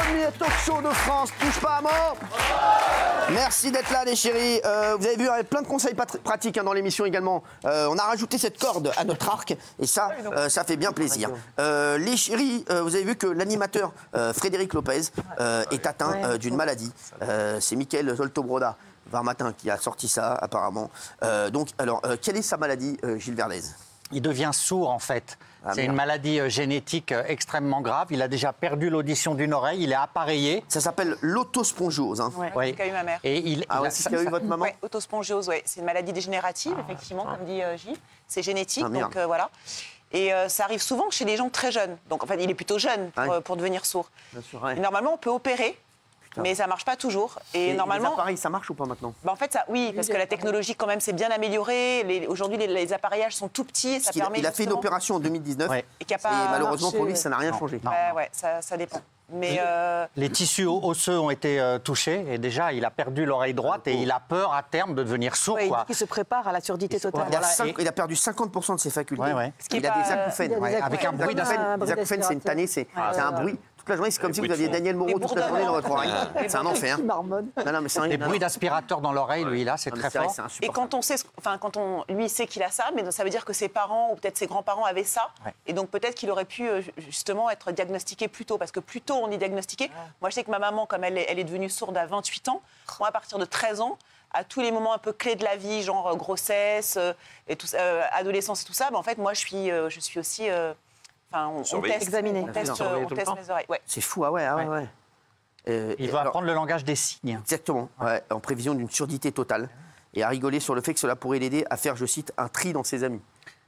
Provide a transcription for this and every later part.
premier talk show de France. Touche pas à mort. Merci d'être là, les chéris. Vous avez vu, il y a plein de conseils pratiques dans l'émission également. On a rajouté cette corde à notre arc et ça, ça fait bien plaisir. Les chéris, vous avez vu que l'animateur Frédéric Lopez est atteint d'une maladie. C'est Mickaël Zoltobroda, Varmatin, qui a sorti ça, apparemment. Quelle est sa maladie, Gilles Verdez? Il devient sourd, en fait. C'est une maladie génétique extrêmement grave. Il a déjà perdu l'audition d'une oreille, il est appareillé. Ça s'appelle l'autospongiose. Hein. Oui, c'est ce qu'a eu ma mère. Et c'est ce qu'a eu votre maman? Oui, autospongiose, ouais. C'est une maladie dégénérative, effectivement, comme dit Gilles. C'est génétique, donc voilà. Et ça arrive souvent chez les gens très jeunes. Donc, en fait, il est plutôt jeune pour devenir sourd. Bien sûr, et normalement, on peut opérer. Mais ça ne marche pas toujours. Et normalement, les appareils, ça marche ou pas maintenant? En fait, oui, parce que la technologie, quand même, s'est bien améliorée. Aujourd'hui, les apparillages sont tout petits. Et ça permet il a fait une opération en 2019 et malheureusement, pour lui, ça n'a rien changé. Ouais, ça dépend. Mais les tissus osseux ont été touchés et déjà, il a perdu l'oreille droite et il a peur à terme de devenir sourd. Il se prépare à la surdité totale. Il a perdu 50% de ses facultés. Il a des acouphènes. Avec un bruit d'acouphènes. Les acouphènes, c'est une tannée, c'est un bruit. Toute la journée, c'est comme si vous aviez Daniel Moreau toute la journée dans votre oreille. C'est un enfer. Les bruits d'aspirateur dans l'oreille, lui, là, c'est très fort. Et quand on sait, lui sait qu'il a ça, mais ça veut dire que ses parents ou peut-être ses grands-parents avaient ça. Et donc peut-être qu'il aurait pu justement être diagnostiqué plus tôt. Parce que plus tôt on est diagnostiqué. Moi, je sais que ma maman, comme elle est devenue sourde à 28 ans, moi, à partir de 13 ans, à tous les moments un peu clés de la vie, genre grossesse, et tout, adolescence et tout ça, en fait, moi, je suis aussi... on teste, examiner. On teste mes oreilles. Ouais. C'est fou, il va apprendre le langage des signes. Exactement, en prévision d'une surdité totale. Et à rigoler sur le fait que cela pourrait l'aider à faire, je cite, un tri dans ses amis.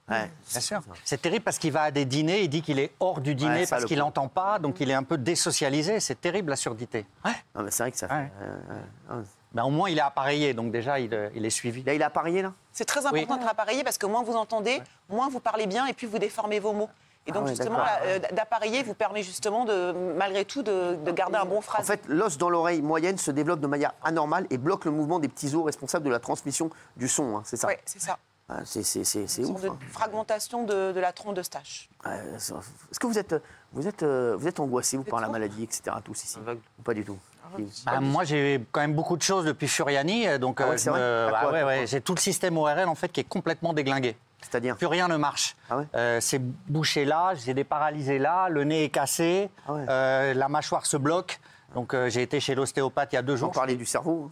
Bien sûr. C'est terrible parce qu'il va à des dîners, il dit qu'il est hors du dîner parce qu'il n'entend pas, donc il est un peu désocialisé. C'est terrible, la surdité. Non, mais c'est vrai que ça fait... au moins, il est appareillé, donc déjà, il est suivi. Là, il est appareillé, là? C'est très important d'être appareillé parce que moins vous entendez, moins vous parlez bien et puis vous déformez vos mots. Et donc, justement, d'appareiller vous permet justement, malgré tout, de garder un bon phrasé. En fait, l'os dans l'oreille moyenne se développe de manière anormale et bloque le mouvement des petits os responsables de la transmission du son, c'est ça? Oui, c'est ça. C'est ouf. Fragmentation de la trompe de Stache. Est-ce que vous êtes angoissé, vous, par la maladie, etc., tous ici? Ou pas du tout? Moi, j'ai quand même beaucoup de choses depuis Furiani, donc j'ai tout le système ORL en fait qui est complètement déglingué. C'est-à-dire? Plus rien ne marche. C'est bouché là, j'ai des paralysés là, le nez est cassé, la mâchoire se bloque. Donc j'ai été chez l'ostéopathe il y a 2 jours. Sans parler du cerveau.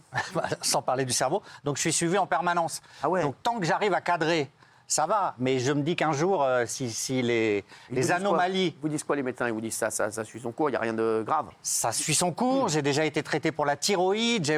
Sans parler du cerveau. Donc je suis suivi en permanence. Donc tant que j'arrive à cadrer, ça va. Mais je me dis qu'un jour, si les anomalies... Vous disent quoi les médecins? Ils vous disent ça suit son cours, il n'y a rien de grave? Ça suit son cours, j'ai déjà été traité pour la thyroïde,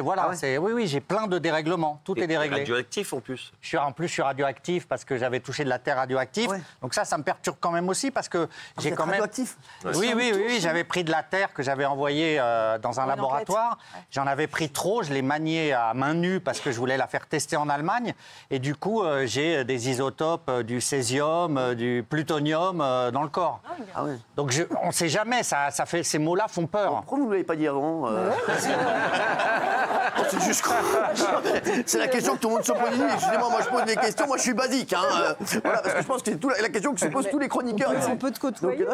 oui, j'ai plein de dérèglements, tout est déréglé. Radioactif en plus? Je suis radioactif parce que j'avais touché de la terre radioactive. Donc ça me perturbe quand même aussi parce que j'ai quand même... radioactif? Oui, j'avais pris de la terre que j'avais envoyée dans un laboratoire. J'en avais pris trop, je l'ai maniée à main nue parce que je voulais la faire tester en Allemagne. Et du coup, j'ai des isotopes, du césium, du plutonium dans le corps. Donc on ne sait jamais, ces mots-là font peur. Pourquoi vous ne l'avez pas dit avant? C'est juste c'est la question que tout le monde se pose. Excusez-moi, moi je pose des questions, moi je suis basique. Voilà, parce que je pense que c'est la question que se posent tous les chroniqueurs. On peut te côtoyer.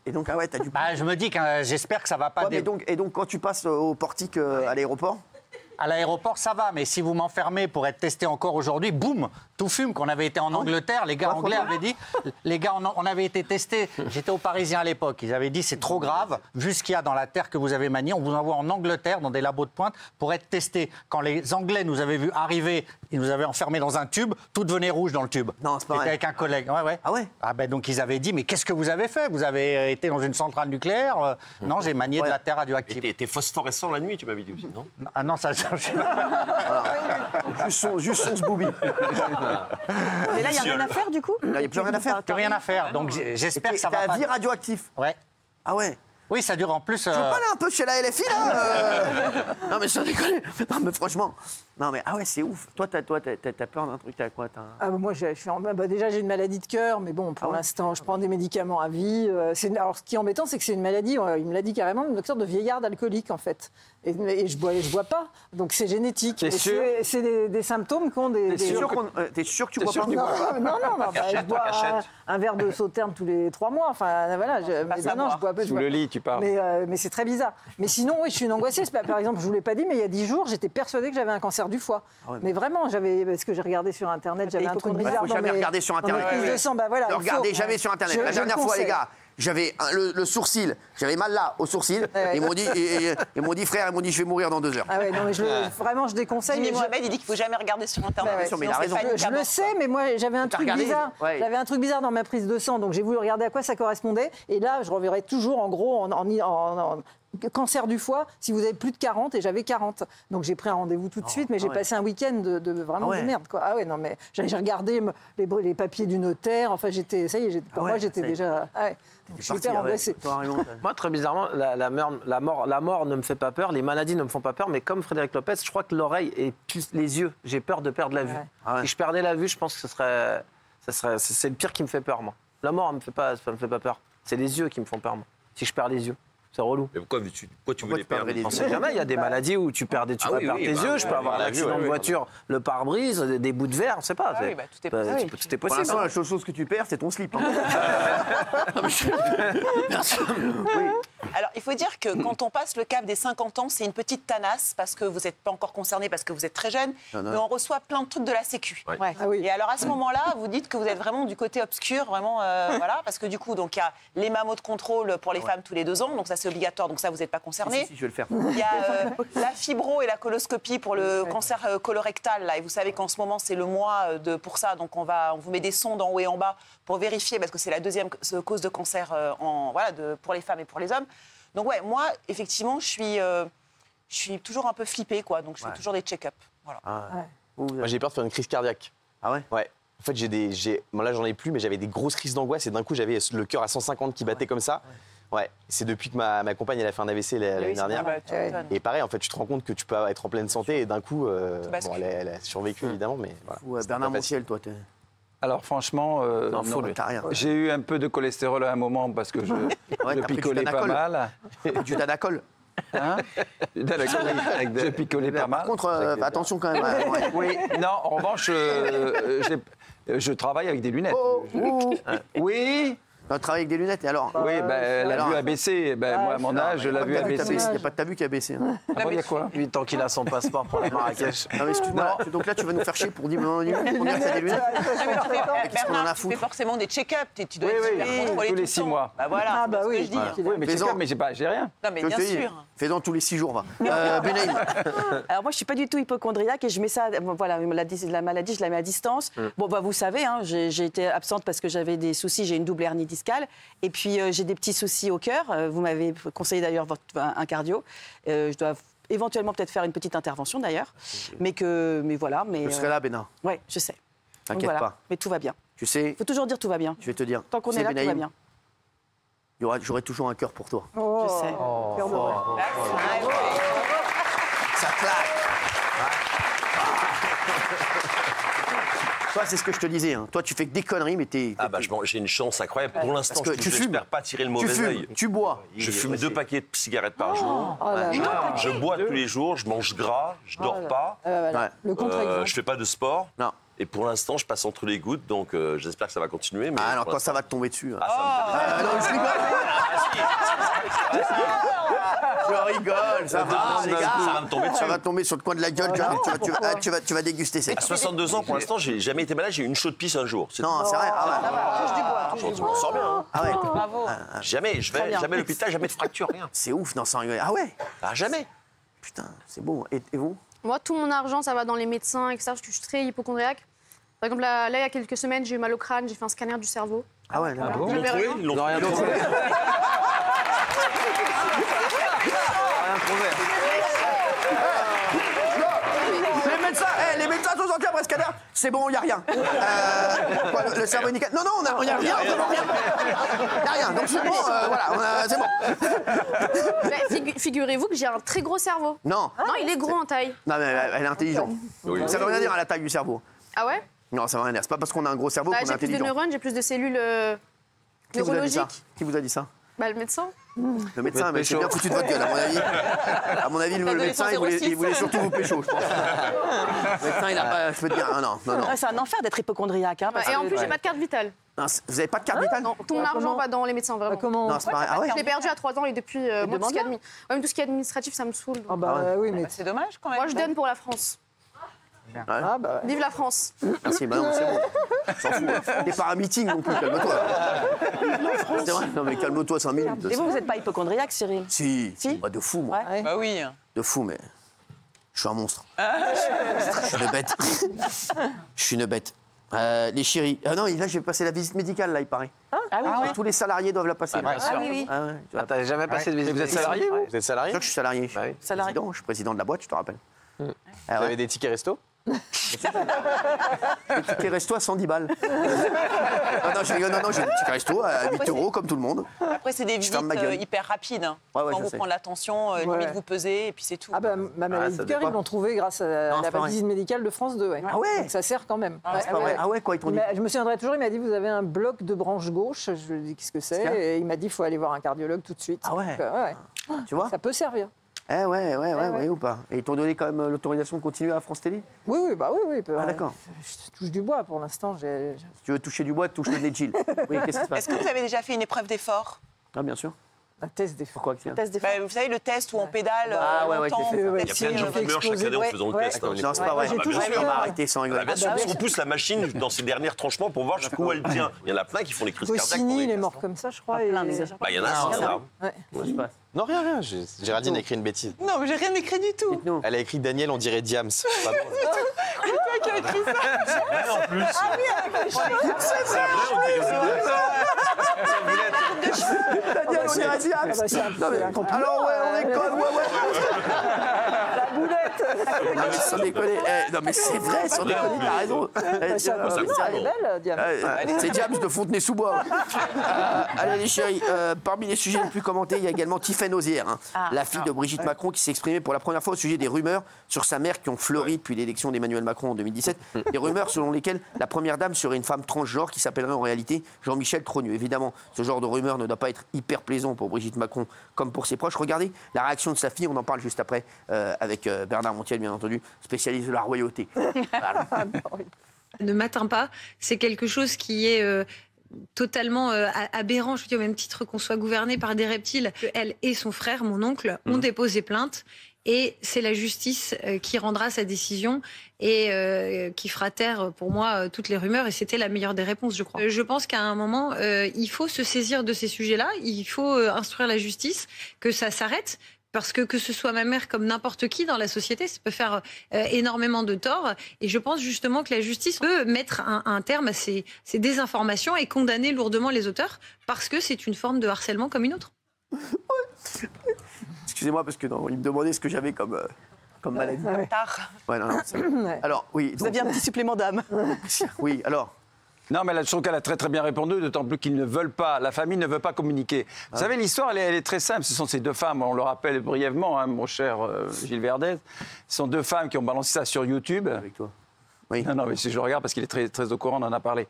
Et donc, t'as du... je me dis que j'espère que ça va pas... Et donc, quand tu passes au portique à l'aéroport? À l'aéroport, ça va, mais si vous m'enfermez pour être testé encore aujourd'hui, boum, tout fume. Qu'on avait été en Angleterre, les gars anglais avaient dit, on avait été testés, j'étais aux Parisiens à l'époque, ils avaient dit c'est trop grave, vu ce qu'il y a dans la terre que vous avez maniée, on vous envoie en Angleterre dans des labos de pointe pour être testé. Quand les Anglais nous avaient vu arriver, ils nous avaient enfermés dans un tube, tout devenait rouge dans le tube. Non, c'est pas vrai. J'étais avec un collègue. Donc ils avaient dit, mais qu'est-ce que vous avez fait? Vous avez été dans une centrale nucléaire? Non, j'ai manié de la terre radioactive. Et t'es phosphorescent la nuit, tu m'avais dit aussi, non? Ah non, ça... Juste son booby. Mais là, il n'y a rien à faire, du coup? Là, il n'y a plus rien à faire. Plus rien à faire. Donc j'espère que ça va. T'as un vie radioactif? Ouais. Ah ouais? Oui, ça dure en plus. Tu veux pas aller un peu chez la LFI, là? Non, mais sans déconner. Non, mais franchement. Non, mais ah ouais, c'est ouf. Toi, t'as peur d'un truc, t'as quoi? Moi, je suis déjà, j'ai une maladie de cœur, mais bon, pour l'instant, je prends des médicaments à vie. Alors, ce qui est embêtant, c'est que c'est une maladie, il me l'a dit carrément, une sorte de vieillarde alcoolique, en fait. Et je bois pas, donc c'est génétique. C'est des symptômes qu'ont des... T'es sûr que tu bois pas? Non, je bois un verre de Sauterne tous les 3 mois. Enfin, voilà, je bois peu. Sous le lit, tu parles. Mais c'est très bizarre. Mais sinon, oui, je suis une angoissée. Par exemple, je vous l'ai pas dit, mais il y a 10 jours, j'étais persuadée que j'avais un cancer du foie. Mais vraiment, parce que j'ai regardé sur Internet, j'avais un truc bizarre dans mes... Regardez sur Internet. Ne regardez jamais sur Internet. La dernière fois, les gars, j'avais le sourcil, j'avais mal là, au sourcil. Ils m'ont dit, frère, je vais mourir dans 2 heures. Ah ouais, non, mais vraiment, je déconseille. Mais Mohamed, il dit qu'il faut jamais regarder sur Internet. Mais il a raison. Je le sais, mais moi, j'avais un truc bizarre. J'avais un truc bizarre dans ma prise de sang, donc j'ai voulu regarder à quoi ça correspondait. Et là, je reverrai toujours, en gros, en cancer du foie, si vous avez plus de 40, et j'avais 40. Donc j'ai pris un rendez-vous tout de suite, mais j'ai passé un week-end de vraiment de merde, quoi. Ah ouais, non, mais j'ai regardé les papiers du notaire, enfin, ça y est, pour moi, j'étais déjà... Je suis hyper angoissée. Moi, très bizarrement, la mort ne me fait pas peur, les maladies ne me font pas peur, mais comme Frédéric Lopez, je crois que l'oreille et plus les yeux, j'ai peur de perdre la vue. Si je perdais la vue, je pense que c'est le pire qui me fait peur, moi. La mort, ça me fait pas peur. C'est les yeux qui me font peur, moi. Si je perds les yeux. C'est relou. Mais pourquoi tu veux les perdre? On sait jamais, il y a des maladies où tu vas perdre tes yeux, je peux avoir un accident de voiture, le pare-brise, des bouts de verre, on ne sait pas. Tout est possible. Tout est Pour possible. l'instant, la seule chose que tu perds, c'est ton slip. Alors, il faut dire que quand on passe le cap des 50 ans, c'est une petite tanasse parce que vous n'êtes pas encore concerné, parce que vous êtes très jeune, mais on reçoit plein de trucs de la Sécu. Ah oui. Et alors, à ce moment-là, vous dites que vous êtes vraiment du côté obscur, vraiment, voilà, parce que du coup, donc il y a les mammo de contrôle pour les femmes tous les 2 ans, donc ça c'est obligatoire, donc ça vous n'êtes pas concerné. Si, je vais le faire. Il y a la fibro et la coloscopie pour le cancer colorectal, là, et vous savez qu'en ce moment c'est le mois pour ça, donc on vous met des sondes en haut et en bas pour vérifier, parce que c'est la 2e cause de cancer pour les femmes et pour les hommes. Donc ouais, moi, effectivement, je suis toujours un peu flippée, quoi. Donc je fais toujours des check-up. Voilà. Moi, j'ai peur de faire une crise cardiaque. Ah ouais? Ouais. En fait, bon, là, j'en ai plus, mais j'avais des grosses crises d'angoisse et d'un coup, j'avais le cœur à 150 qui battait comme ça. Ouais. C'est depuis que ma compagne, elle a fait un AVC l'année dernière. Et pareil, en fait, tu te rends compte que tu peux être en pleine santé et d'un coup, elle a survécu, évidemment, mais voilà. Bernard Montiel, toi, t'es... Alors franchement, j'ai eu un peu de cholestérol à un moment parce que je picolais pas mal. Du Danacol. Hein je picolais pas mal. Par contre, attention quand même. Oui, non, en revanche, je travaille avec des lunettes. Oui. On travaille avec des lunettes, et alors? Oui, la vue a baissé. Moi, à mon âge, la vue a baissé. Il n'y a pas de ta vue qui a baissé. Il y a quoi? Lui, tant qu'il a son passeport pour la Marrakech. Non, mais excuse-moi, donc là, tu vas nous faire chier pour dire que tu as des lunettes. Qu'est-ce qu'on en a Tu foutu? fais forcément des check-up. Tu dois être contrôlé tous les 6 mois. Bah voilà, c'est ce que je dis. Oui, mais check-up, mais j'ai rien. Non, mais bien sûr. Fais-en tous les 6 jours, va. Benaïm. Alors moi, je suis pas du tout hypocondriaque et je mets ça, voilà, la maladie, je la mets à distance. Bon, vous savez, hein, j'ai été absente parce que j'avais des soucis, j'ai une double hernie discale. Et puis, j'ai des petits soucis au cœur. Vous m'avez conseillé d'ailleurs un cardio. Je dois éventuellement peut-être faire une petite intervention d'ailleurs. Mais voilà. Je serai là, Bénin. Oui, je sais. T'inquiète pas. Mais tout va bien. Tu sais. Il faut toujours dire tout va bien. Je vais te dire. Tant qu'on est là, tout va bien. J'aurai toujours un cœur pour toi. Je sais. Cœur de roi. Ça claque. Toi, c'est ce que je te disais. Hein. Toi, tu fais que des conneries, mais t'es... j'ai une chance incroyable. Pour l'instant, tu n'espère pas tirer le mauvais œil. Tu bois. Je fume 2 paquets de cigarettes par jour. Je bois tous les jours, je mange gras, je dors pas. Le contre-exemple. Je fais pas de sport. Non. Et pour l'instant, je passe entre les gouttes, donc j'espère que ça va continuer. Mais alors, quand ça va te tomber dessus... ça me fait Je rigole, ça va, les gars. Ça va me tomber dessus. Ça va tomber sur le coin de la gueule. Tu vas déguster ça. À 62 ans, pour l'instant, j'ai jamais été malade. J'ai eu une chaude pisse un jour. Non, c'est vrai. Je m'en sors bien. Ah ouais. Bravo. Jamais. Je vais jamais à l'hôpital, jamais de fracture, rien. C'est ouf, non, sans rigoler. Ah ouais. Jamais. Putain, c'est beau. Et vous? Moi, tout mon argent, ça va dans les médecins, etc. Parce que je suis très hypocondriaque. Par exemple, là, il y a quelques semaines, j'ai eu mal au crâne, j'ai fait un scanner du cerveau. Ah ouais, Voilà. Ils l'ont trouvé? Ils l'ont rien trouvé. Les médecins sont sortis après scanner. C'est bon, il n'y a rien. Le cerveau indicateur. Non, il n'y a rien, vraiment rien. Il n'y a rien, donc c'est bon, voilà, c'est bon. Figurez-vous que j'ai un très gros cerveau. Non. Non, il est gros en taille. Non, mais elle est intelligente. Oui. Ça ne veut rien dire à la taille du cerveau. Ah ouais? Non, ça ne veut rien dire. C'est pas parce qu'on a un gros cerveau qu'on est intelligent. J'ai plus de neurones, j'ai plus de cellules neurologiques. Qui vous a dit ça? Le médecin. Le médecin, mais c'est bien foutu de votre gueule, à mon avis. À mon avis, le médecin, il voulait surtout vous pécho, je pense. Le médecin, il a pas. Je peux te dire, non. C'est un enfer d'être hypochondriaque. Et en plus, j'ai pas de carte vitale. Non, vous n'avez pas de carte vitale? Non, tout mon argent va dans les médecins, vraiment. Comment? Non, c'est pareil. Ah ouais? Je l'ai perdu à 3 ans et depuis, moi, tout ce qui est administratif, ça me saoule. Ah bah oui, mais c'est dommage quand même. Moi, je donne pour la France. Ah bah... Vive la France. Merci, bah non, c'est bon. S'en fout. T'es pas un meeting non plus, calme-toi. C'est vrai? Non mais calme-toi 5 minutes. Et vous n'êtes pas hypochondriaque, Cyril? Si. Bah, de fou, moi. Ouais. Bah oui. De fou, mais... Je suis un monstre. Je suis une bête. Je suis une bête. Les chéris. Ah non, là, j'ai passé la visite médicale, là, il paraît. Ah oui. Tous les salariés doivent la passer. Bien sûr. Oui. Ah ouais. T'as jamais passé de visite? Vous êtes salarié, vous? Vous êtes salarié? Je suis salarié. Oui. Je suis président de la boîte, je te rappelle. Vous avez des tickets resto? Le ticket resto à 110 balles. Non, j'ai des tickets resto à 8 euros, comme tout le monde. Après, c'est des visites hyper rapides. Quand vous prenez l'attention, limite vous pesez, et puis c'est tout. Ah bah, ma maladie de cœur, ils l'ont trouvé grâce à la visite médicale de France 2. Ouais. Ah ouais? Donc ça sert quand même. C'est pas vrai. Ah ouais, quoi, ils t'ont dit? Je me souviendrai toujours, il m'a dit, vous avez un bloc de branche gauche. Je lui ai dit, qu'est-ce que c'est? Et il m'a dit, il faut aller voir un cardiologue tout de suite. Ah ouais? Donc, tu vois? Ça peut servir. Ouais, ou pas. Et ils t'ont donné quand même l'autorisation de continuer à France Télé? Oui. Ah d'accord. Je touche du bois pour l'instant. Si tu veux toucher du bois, touche le nez de Gilles. Oui, qu'est-ce qui se passe? Est-ce que vous avez déjà fait une épreuve d'effort? Ah, bien sûr. Un test d'effort. Pourquoi? Vous savez, le test où on pédale longtemps. Il y a plein de gens qui meurent chaque année en faisant le test. Non, c'est pas vrai. On va arrêter sans rigoler. Bien sûr, parce qu'on pousse la machine dans ses derniers tranchements pour voir jusqu'où elle tient. Il y en a plein qui font les crises cardiaques. Goscinny, il est mort comme ça, je crois. Il y en a, c'est ça. Non, rien. Géraldine a écrit une bêtise. Non, mais j'ai rien écrit du tout. Elle a écrit Daniel, on dirait Diams. C'est toi qui as écrit ça. En plus. Ah oui, avec les cheveux. Daniel, on dirait Diams. Alors, ouais, on est con, La boulette. Non, mais sans déconner. Non, mais c'est vrai, sans déconner, t'as raison. Elle est belle, Diams. C'est Diams de Fontenay-sous-Bois. Allez, les chéris, parmi les sujets les plus commentés, il y a également Tiffaine Ozière, la fille de Brigitte Macron, qui s'est exprimée pour la première fois au sujet des rumeurs sur sa mère qui ont fleuri depuis l'élection d'Emmanuel Macron en 2017. Des rumeurs selon lesquelles la première dame serait une femme transgenre qui s'appellerait en réalité Jean-Michel Trogneux. Évidemment, ce genre de rumeurs ne doit pas être hyper plaisant pour Brigitte Macron comme pour ses proches. Regardez la réaction de sa fille, on en parle juste après avec Bernard Montiel, bien entendu, spécialiste de la royauté. Voilà. Ne m'atteint pas, c'est quelque chose qui est totalement aberrant. Je veux dire, au même titre qu'on soit gouverné par des reptiles. Elle et son frère, mon oncle, ont déposé plainte. Et c'est la justice qui rendra sa décision et qui fera taire, pour moi, toutes les rumeurs. Et c'était la meilleure des réponses, je crois. Je pense qu'à un moment, il faut se saisir de ces sujets-là. Il faut instruire la justice, que ça s'arrête. Parce que ce soit ma mère comme n'importe qui dans la société, ça peut faire énormément de tort. Et je pense justement que la justice peut mettre un terme à ces désinformations et condamner lourdement les auteurs parce que c'est une forme de harcèlement comme une autre. Excusez-moi, parce que il me demandait ce que j'avais comme maladie. Tard. Ouais, non, c'est vrai. Alors, oui. Vous aviez un petit supplément d'âme. Oui, alors. Non, mais là, je trouve qu'elle a très très bien répondu, d'autant plus qu'ils ne veulent pas, la famille ne veut pas communiquer. Vous savez, l'histoire, elle est très simple. Ce sont ces deux femmes, on le rappelle brièvement, mon cher Gilles Verdez. Ce sont deux femmes qui ont balancé ça sur YouTube. Avec toi. Oui. Non, mais si je regarde, parce qu'il est très, très au courant, on en a parlé.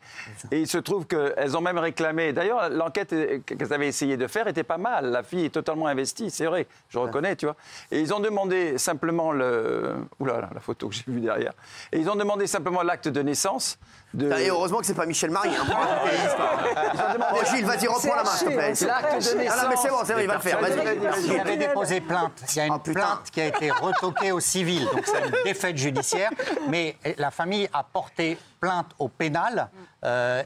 Et il se trouve qu'elles ont même réclamé. D'ailleurs, l'enquête qu'elles avaient essayé de faire était pas mal. La fille est totalement investie, c'est vrai, je reconnais, tu vois. Et ils ont demandé simplement Oula, la photo que j'ai vue derrière. Et ils ont demandé simplement l'acte de naissance. Et heureusement que c'est pas Michel Marie. Oh, Gilles, vas-y, reprends la main, s'il te plaît. L'acte de naissance. Ah non, mais c'est bon, il va le faire. Il avait déposé plainte. Il y a une plainte qui a été retoquée au civil, donc c'est une défaite judiciaire. Mais la famille a porté plainte au pénal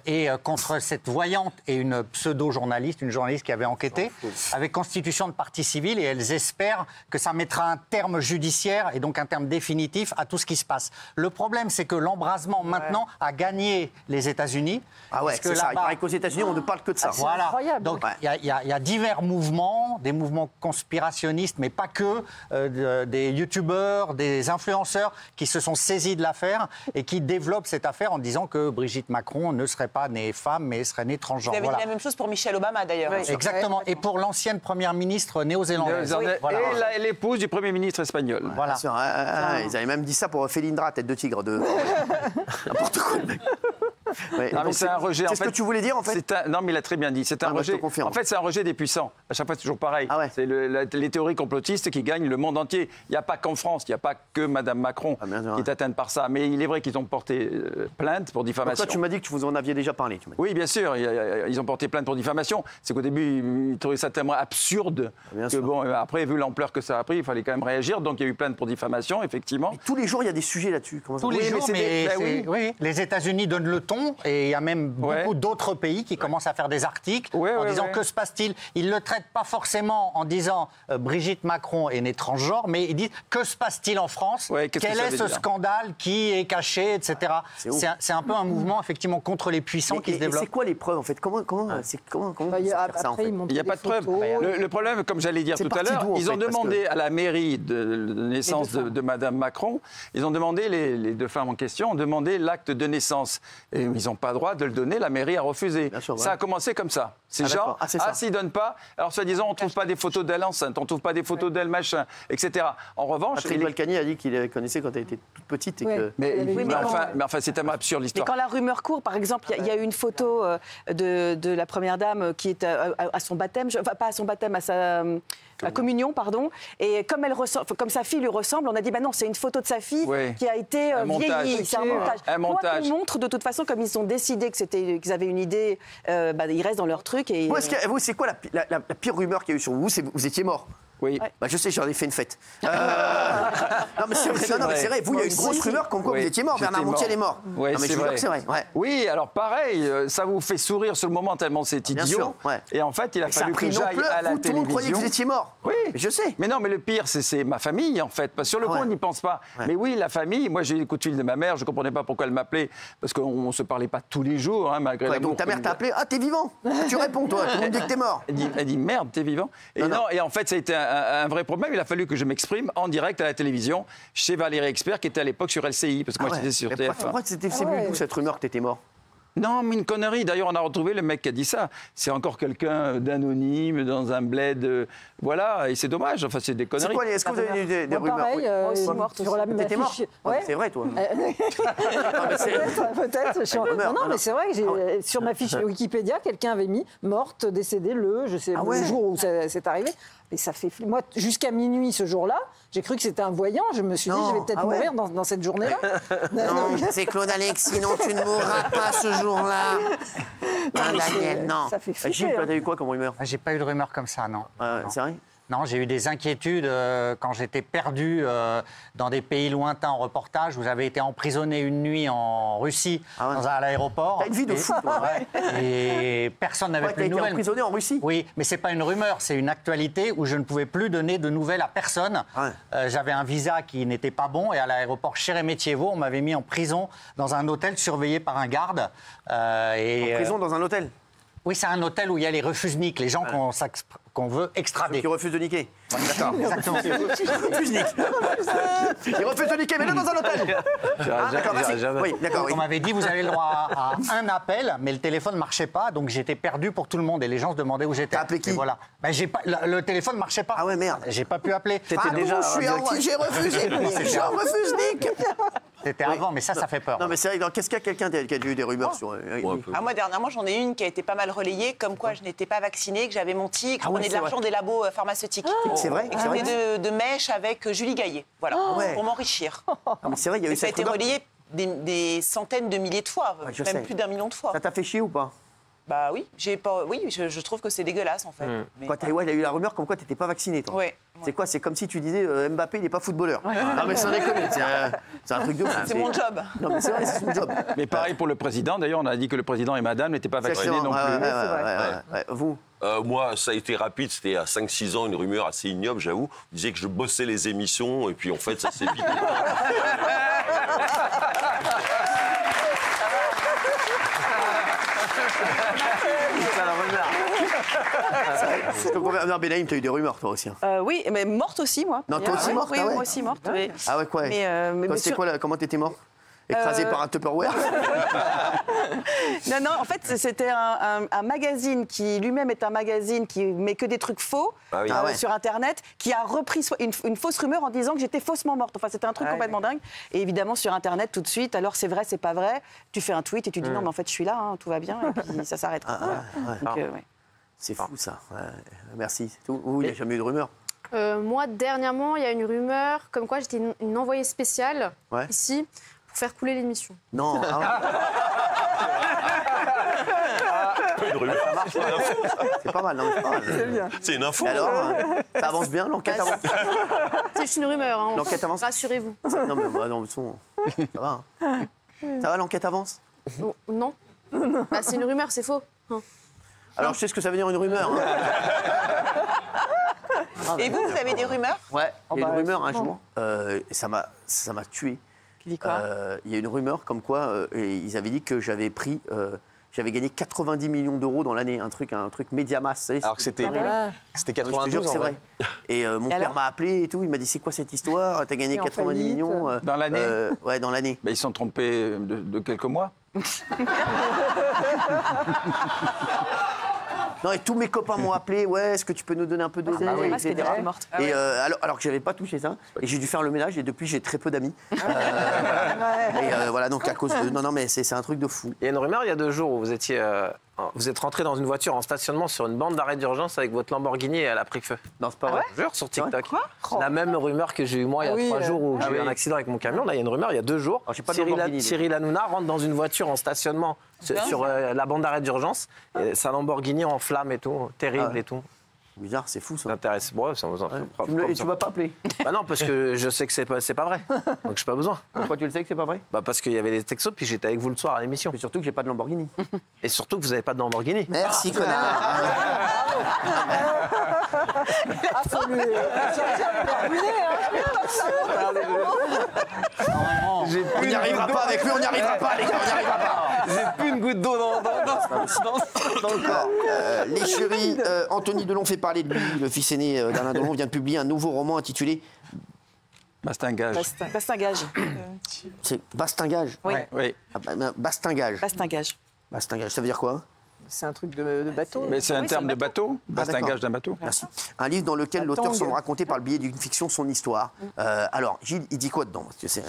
et contre cette voyante et une pseudo-journaliste, une journaliste qui avait enquêté, avec constitution de partie civile, et elles espèrent que ça mettra un terme judiciaire et donc un terme définitif à tout ce qui se passe. Le problème, c'est que l'embrasement maintenant a gagné les États-Unis. Ah ouais, c'est ça. Il paraît qu'aux États-Unis, on ne parle que de ça. Voilà. Donc il y a divers mouvements, des mouvements conspirationnistes, mais pas que, des youtubeurs, des influenceurs qui se sont saisis de l'affaire et qui développent cette affaire en disant que Brigitte Macron ne serait pas née femme, mais serait née transgenre. Vous avez dit la même chose pour Michelle Obama, d'ailleurs. Oui, exactement. Et pour l'ancienne première ministre néo-zélandaise. Oui. Voilà. Et l'épouse du Premier ministre espagnol. Voilà. Ils avaient même dit ça pour Félindra, tête de tigre. N'importe quoi. Ouais, non, mais c'est un rejet. C'est ce que tu voulais dire, en fait. Non, mais il a très bien dit. C'est un rejet. En fait, c'est un rejet des puissants. À chaque fois, c'est toujours pareil. Ah ouais. C'est les théories complotistes qui gagnent le monde entier. Il n'y a pas qu'en France, il n'y a pas que Mme Macron qui est atteinte par ça. Mais il est vrai qu'ils ont porté plainte pour diffamation. Toi, tu m'as dit que vous en aviez déjà parlé. Oui, bien sûr. Ils ont porté plainte pour diffamation. C'est qu'au début, ils trouvaient ça tellement absurde que, bon, après, vu l'ampleur que ça a pris, il fallait quand même réagir. Donc, il y a eu plainte pour diffamation, effectivement. Mais tous les jours, il y a des sujets là-dessus. Tous les jours, mais les États-Unis donnent le ton et il y a même beaucoup d'autres pays qui commencent à faire des articles en disant que se passe-t-il. Ils ne le traitent pas forcément en disant Brigitte Macron est née transgenre, mais ils disent que se passe-t-il en France, quel est ce scandale qui est caché, etc. C'est un peu un mouvement effectivement contre les puissants qui se développe. C'est quoi les preuves en fait? Comment il y a ça en fait? Il n'y a pas de preuve. Le problème, comme j'allais dire tout à l'heure, ils ont demandé à la mairie de naissance de Mme Macron, ils ont demandé, les deux femmes en question ont demandé l'acte de naissance. Et ils n'ont pas le droit de le donner, la mairie a refusé. Ça a commencé comme ça. C'est genre, s'ils ne donnent pas, alors soi-disant, on ne trouve pas des photos d'elle enceinte, on ne trouve pas des photos d'elle machin, etc. En revanche... Patrick Balkany a dit qu'il la connaissait quand elle était toute petite. Et que... mais enfin, c'est tellement absurde l'histoire. Mais quand la rumeur court, par exemple, il y a eu une photo de la Première Dame qui est à son baptême, enfin pas à son baptême, à sa... La communion, pardon. Et comme sa fille lui ressemble, on a dit non, c'est une photo de sa fille qui a été vieillie. C'est un montage. Quoi qu'on montre, de toute façon, comme ils ont décidé qu'ils avaient une idée, ils restent dans leur truc. Et vous, c'est quoi la pire rumeur qu'il y a eu sur vous? Vous étiez mort. Oui. Je sais, j'en ai fait une fête. Non, mais c'est vrai. Vous, il y a une grosse rumeur comme quoi vous étiez mort. Bernard Montiel est mort. Oui, c'est vrai. Ouais. Oui, alors pareil, ça vous fait sourire sur le moment tellement c'est idiot. Et en fait, il a fallu que j'aille à la télévision. Tout le monde croyait que vous étiez mort. Oui. Je sais. Mais non, mais le pire, c'est ma famille, en fait. Parce que sur le coup, on n'y pense pas. Mais oui, la famille, moi, j'ai eu des coups de fil de ma mère. Je ne comprenais pas pourquoi elle m'appelait. Parce qu'on ne se parlait pas tous les jours, malgré l'amour. Donc ta mère t'a appelé. Ah, t'es vivant. Tu réponds, toi. Tout le monde dit que t'es mort. Elle dit merde, t'es vivant. Et en fait, ça a été un vrai problème. Il a fallu que je m'exprime en direct à la télévision chez Valérie Expert, qui était à l'époque sur LCI, parce que moi j'étais sur TF1. Pourquoi c'est venu d'où cette rumeur que t'étais mort? Non, mais une connerie. D'ailleurs, on a retrouvé le mec qui a dit ça. C'est encore quelqu'un d'anonyme dans un bled. Voilà, et c'est dommage. Enfin, c'est des conneries. Est-ce que vous avez eu des rumeurs? Pareil, moi aussi morte. T'étais mort? C'est vrai, toi. Peut-être. Non, mais c'est vrai que sur ma fiche Wikipédia, quelqu'un avait mis morte, décédée le jour où c'est arrivé. Et ça fait moi jusqu'à minuit ce jour-là, j'ai cru que c'était un voyant. Je me suis dit je vais peut-être mourir dans cette journée-là. Non, c'est Claude Alex, sinon tu ne mourras pas ce jour-là. Daniel, non. Ça fait flipper. Gilles, t'as eu quoi comme rumeur? J'ai pas eu de rumeur comme ça, non. C'est vrai? Non, j'ai eu des inquiétudes quand j'étais perdu dans des pays lointains en reportage. Vous avez été emprisonné une nuit en Russie, à l'aéroport. T'as une vie de fou, toi. Et personne n'avait plus de nouvelles. T'as été emprisonné en Russie? Oui, mais c'est pas une rumeur, c'est une actualité où je ne pouvais plus donner de nouvelles à personne. J'avais un visa qui n'était pas bon et à l'aéroport Sheremetyevo, on m'avait mis en prison dans un hôtel surveillé par un garde. En prison dans un hôtel? Oui, c'est un hôtel où il y a les refusniks, les gens qu'on veut extrader. Qui refusent de niquer. D'accord, exactement. Ils refusent de niquer, mais là dans un hôtel. Oui, d'accord. On m'avait dit, vous avez le droit à un appel, mais le téléphone ne marchait pas, donc j'étais perdu pour tout le monde et les gens se demandaient où j'étais. T'as appelé qui? Voilà. Le téléphone ne marchait pas. Ah ouais, merde. J'ai pas pu appeler. J'ai refusé. Je refuse, Nick. C'était avant, mais ça fait peur. Non, mais c'est vrai, qu'est-ce qu'il y a quelqu'un qui a eu des rumeurs sur... Moi, dernièrement, j'en ai une qui a été pas mal relayée, comme quoi je n'étais pas vaccinée, que j'avais menti, que je prenais de l'argent des labos pharmaceutiques. C'est vrai? Et que j'avais de mèches avec Julie Gaillet, voilà, pour m'enrichir. Mais c'est vrai, il y a eu ça a cette été rumeur. relayé des centaines de milliers de fois, même plus d'1 million de fois. Ça t'a fait chier ou pas? Bah oui, je trouve que c'est dégueulasse en fait. Mais... Quoi, il y a eu la rumeur comme quoi tu n'étais pas vacciné, toi. Ouais. C'est quoi? C'est comme si tu disais Mbappé, il n'est pas footballeur. Non, mais sans déconner, c'est un truc de fou. C'est mon job. Non, mais c'est vrai, c'est son job. Mais pareil pour le président. D'ailleurs, on a dit que le président et madame n'étaient pas vaccinés non plus. Vous? Moi, ça a été rapide. C'était à 5-6 ans, une rumeur assez ignoble, j'avoue. On disait que je bossais les émissions, et puis en fait, ça s'est vite. Non, Benaïm, t'as eu des rumeurs, toi aussi. Hein. Oui, mais morte aussi, moi. Non, toi aussi morte? Oui, ah ouais. moi aussi morte. Oui. Ah ouais, quoi? Mais c'était quoi, comment t'étais mort? Écrasé par un Tupperware? Non, en fait, c'était un magazine qui lui-même est un magazine qui met que des trucs faux sur Internet, qui a repris une fausse rumeur en disant que j'étais faussement morte. Enfin, c'était un truc complètement dingue. Et évidemment, sur Internet, tout de suite, alors c'est vrai, c'est pas vrai. Tu fais un tweet et tu dis non, mais en fait, je suis là, tout va bien, et puis ça s'arrête. C'est fou, ça. Merci. Vous, il n'y a jamais eu de rumeur? Moi, dernièrement, il y a une rumeur comme quoi j'étais une envoyée spéciale ici pour faire couler l'émission. Non. C'est pas mal, non, c'est pas mal. C'est une info. Et alors, ça avance bien, l'enquête avance? C'est juste une rumeur, hein. L'enquête avance? Rassurez-vous. Non, mais non, ça va. Hein. Ça va, l'enquête avance? Non. Bah, c'est une rumeur, c'est faux. Alors, je sais ce que ça veut dire, une rumeur. Hein. Et vous avez des rumeurs? Ouais, il y a une rumeur un jour, ça m'a tué. Qui dit quoi? Il y a une rumeur comme quoi ils avaient dit que j'avais gagné 90 millions d'euros dans l'année, un truc Mediamas. Alors que c'était 92, c'est vrai. Et mon père m'a appelé et tout, il m'a dit c'est quoi cette histoire? T'as gagné 90 millions dans l'année? Ouais, dans l'année. Ils se sont trompés de quelques mois. Non, et tous mes copains m'ont appelé, ouais, est-ce que tu peux nous donner un peu d'oseille, etc. Et alors que j'avais pas touché ça, et j'ai dû faire le ménage, et depuis j'ai très peu d'amis. Et voilà, donc à cause de... Non, mais c'est un truc de fou. Il y a une rumeur il y a 2 jours où vous êtes rentré dans une voiture en stationnement sur une bande d'arrêt d'urgence avec votre Lamborghini et elle a pris feu. Non, c'est pas vrai. Je jure, sur TikTok. La même rumeur que j'ai eu moi il y a 3 jours où j'ai eu un accident avec mon camion. Là, il y a une rumeur il y a 2 jours. Cyril Hanouna rentre dans une voiture en stationnement sur la bande d'arrêt d'urgence. Sa Lamborghini en flammes et tout, terrible et tout. Bizarre, c'est fou ça. Ça m'intéresse. Ouais, ça et tu m'as pas appelé? Bah non, parce que je sais que c'est pas vrai. Donc j'ai pas besoin. Pourquoi tu le sais que c'est pas vrai? Bah parce qu'il y avait des textos, puis j'étais avec vous le soir à l'émission. Mais surtout que j'ai pas de Lamborghini. Et surtout que vous avez pas de Lamborghini. Merci, connard. On n'y arrivera pas avec lui, on n'y arrivera pas, les gars, on n'y arrivera pas. J'ai plus une goutte d'eau dans le corps. Les chéris, Anthony Delon fait parler de lui. Le fils aîné d'Alain Delon vient de publier un nouveau roman intitulé Bastingage. Bastingage. C'est Bastingage? Oui. Bastingage. Bastingage. Bastingage, ça veut dire quoi? C'est un truc de bateau. Mais c'est un terme de bateau? Bastingage d'un bateau? Merci. Un livre dans lequel l'auteur semble raconter par le biais d'une fiction son histoire. Alors, Gilles, il dit quoi dedans? Parce que c'est...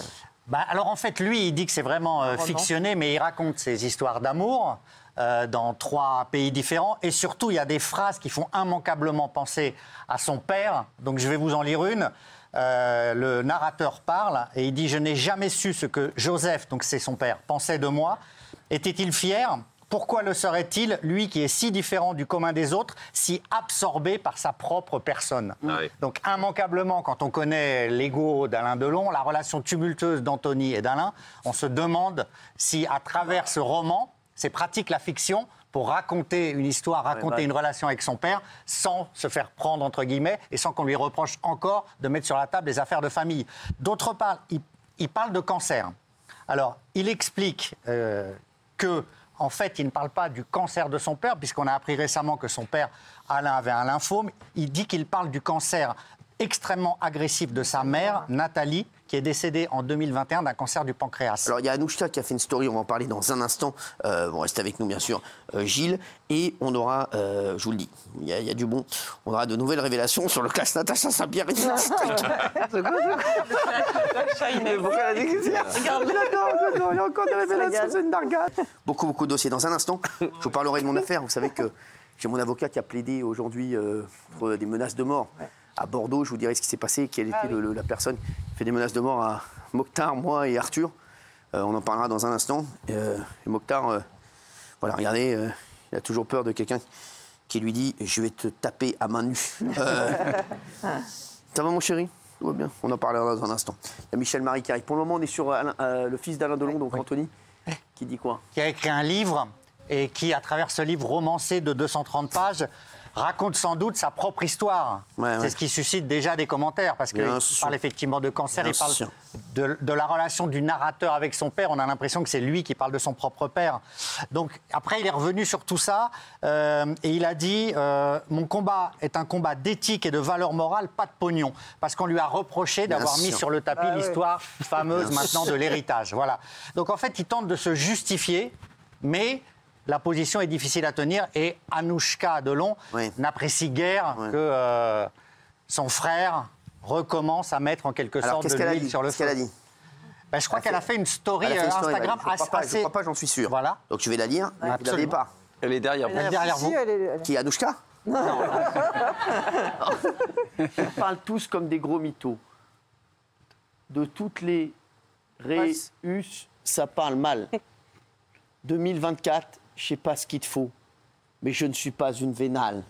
Alors en fait, lui, il dit que c'est vraiment fictionné, mais il raconte ses histoires d'amour dans 3 pays différents. Et surtout, il y a des phrases qui font immanquablement penser à son père. Donc je vais vous en lire une. Le narrateur parle et il dit « Je n'ai jamais su ce que Joseph, donc c'est son père, pensait de moi. Était-il fier ? Pourquoi le serait-il, lui qui est si différent du commun des autres, si absorbé par sa propre personne ?» Donc immanquablement, quand on connaît l'ego d'Alain Delon, la relation tumultueuse d'Anthony et d'Alain, on se demande si à travers ce roman, c'est pratique la fiction pour raconter une histoire, raconter une relation avec son père, sans se faire prendre, entre guillemets, et sans qu'on lui reproche encore de mettre sur la table des affaires de famille. D'autre part, il parle de cancer. Alors, il explique que... En fait, il ne parle pas du cancer de son père, puisqu'on a appris récemment que son père, Alain, avait un lymphome. Il dit qu'il parle du cancer extrêmement agressif de sa mère, Nathalie, qui est décédée en 2021 d'un cancer du pancréas. Alors, il y a Anouchka qui a fait une story, on va en parler dans un instant. Bon, restez avec nous, bien sûr, Gilles. Et on aura, je vous le dis, il y a du bon, on aura de nouvelles révélations sur le cas Natacha Saint-Pierre. Il y a encore des révélations, c'est une dargade. Beaucoup de dossiers. Dans un instant, je vous parlerai de mon affaire. Vous savez que j'ai mon avocat qui a plaidé aujourd'hui pour des menaces de mort. À Bordeaux, je vous dirai ce qui s'est passé, quelle était la personne qui fait des menaces de mort à Mokhtar, moi et Arthur. On en parlera dans un instant. Et Mokhtar, voilà, regardez, Il a toujours peur de quelqu'un qui lui dit « je vais te taper à main nue ». Ça va mon chéri? Tout va bien, on en parlera dans un instant. Il y a Michel Marie qui arrive. Pour le moment, on est sur le fils d'Alain Delon, donc Anthony, qui dit quoi? Qui a écrit un livre et qui, à travers ce livre romancé de 230 pages, raconte sans doute sa propre histoire. C'est ce qui suscite déjà des commentaires, parce qu'il parle effectivement de cancer, il parle de la relation du narrateur avec son père. On a l'impression que c'est lui qui parle de son propre père. Donc après, il est revenu sur tout ça et il a dit mon combat est un combat d'éthique et de valeur morale, pas de pognon. Parce qu'on lui a reproché d'avoir mis sur le tapis l'histoire fameuse maintenant de l'héritage. Voilà. Donc en fait, il tente de se justifier, mais la position est difficile à tenir et Anouchka Delon n'apprécie guère que son frère recommence à mettre en quelque sorte de l'huile sur le feu. Qu'est-ce qu'elle a dit? Ben, je crois qu'elle a fait une story Instagram assez... Je ne crois pas, j'en suis sûr. Voilà. Donc je vais la lire. Vous ne l'avez pas. Elle est derrière vous. Elle est derrière vous. Qui est Anouchka? Non. Ils parlent tous comme des gros mythos. De toutes les réus, ça parle mal. 2024, je ne sais pas ce qu'il te faut, mais je ne suis pas une vénale.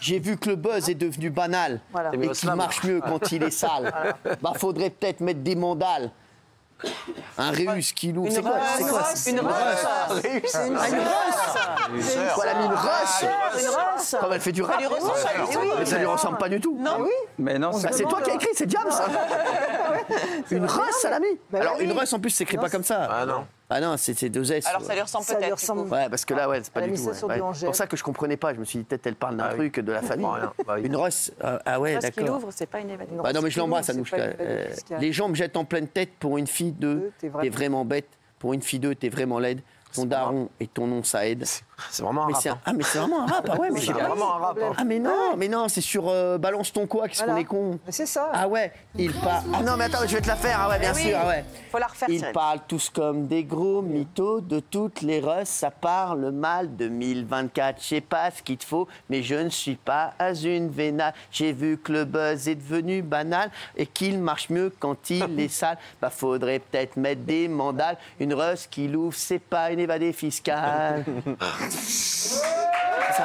J'ai vu que le buzz est devenu banal et qu'il marche mieux quand il est sale. Bah, faudrait peut-être mettre des mandales. Un réus qui loue. C'est quoi? Une russe. Une russe. Quoi, elle a mis une russe? Comme elle fait du rap. Mais ça lui ressemble pas du tout. Non. Mais non, c'est toi qui as écrit, c'est James. Une russe, elle a mis. Alors une russe en plus, c'est écrit pas comme ça. Ah non. Ah non, c'est 2 S. Alors ça lui ressemble peut-être. Ouais, parce que là, c'est pas Elle a du mis tout. ça sur du C'est Angèle. pour ça que je comprenais pas. Je me suis dit, peut-être elle parle d'un truc de la famille. Une russe. Ah ouais, Parce qu'il d'accord. ouvre, c'est pas une évasion. Bah non, mais je l'embrasse, Anouchka. Les gens me jettent en pleine tête. Pour une fille 2, t'es vraiment bête. Pour une fille 2, t'es vraiment laide. Ton daron et ton nom, ça aide. C'est vraiment un rap. Ah, mais c'est vraiment un rap, ah ouais, mais C'est vraiment un rap. Ah, mais non, c'est sur Balance ton quoi, qu'est-ce qu'on est con. C'est ça. Ah ouais, il parle. Ah non, mais attends, je vais te la faire, ah ouais, bien sûr, ah ouais. Faut la refaire, Ils Cyril. parlent tous comme des gros mythos, de toutes les russes, ça parle mal. 2024, je sais pas ce qu'il te faut, mais je ne suis pas à une vénale. J'ai vu que le buzz est devenu banal et qu'il marche mieux quand il est sale. Bah, faudrait peut-être mettre des mandales. Une russe qui l'ouvre, c'est pas une évadée fiscale. C'est ça.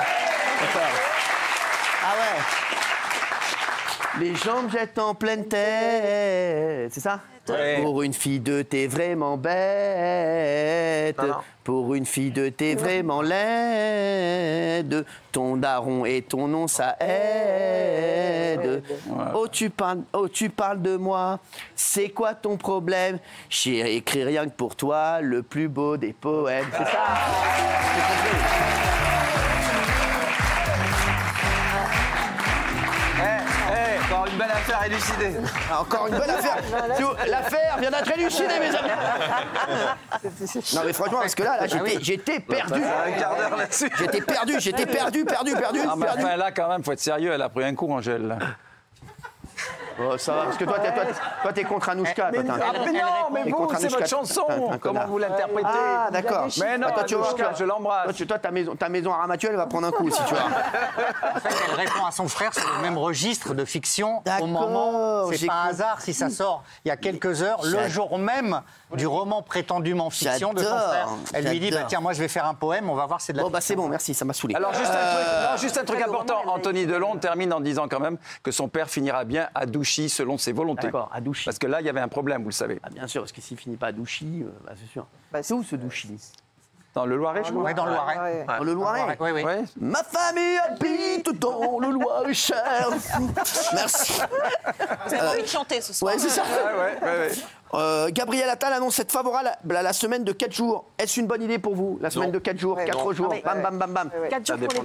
D'accord. Ah ouais. Les gens me jettent en pleine tête. C'est ça? Ouais. Pour une fille de t'es vraiment bête. Non. Pour une fille de t'es vraiment laide. Ton daron et ton nom ça aide. Oh tu parles de moi. C'est quoi ton problème? J'ai écrit rien que pour toi le plus beau des poèmes. C'est ça. Encore une belle affaire élucidée. Encore une bonne affaire. L'affaire vient d'être élucidée, mes amis. Non, mais franchement, parce que là j'étais perdu. Un quart d'heure là-dessus. J'étais perdu. Ah, mais enfin, là, quand même, faut être sérieux, elle a pris un coup, Angèle. Oh, ça va, parce que toi, t'es contre Anouchka. Mais non, mais vous, c'est votre chanson. Comment vous l'interprétez? Ah, d'accord. Mais non, toi, Anouchka, je l'embrasse. Toi, ta maison à Ramatuelle va prendre un coup, si tu vois. En fait, elle répond à son frère sur le même registre de fiction au moment. D'accord, C'est pas un hasard si ça sort il y a quelques heures, le jour même du roman prétendument fiction de son frère. Elle lui dit bah, tiens, moi je vais faire un poème, on va voir si c'est de la Bon, bah fiction. c'est bon, merci, ça m'a saoulé. Alors, juste un truc important. Anthony Delon termine en disant quand même que son père finira bien à Douchy selon ses volontés. D'accord, à Douchy. Parce que là, il y avait un problème, vous le savez. Ah, bien sûr, parce que s'il finit pas à Douchy, c'est sûr. C'est où ce Douchy? Dans le Loiret, je crois. Ouais, dans le Loiret. Dans le Loiret. Oui, oui. Ouais. Ma famille habite dans le Loiret-Cher. Merci. Vous avez envie de chanter ce soir. Ouais, c'est ça. Ouais. Gabriel Attal annonce être favorable à la semaine de 4 jours. Est-ce une bonne idée pour vous? La semaine de 4 jours, 4 jours, bam, bam, bam, bam. 4 jours pour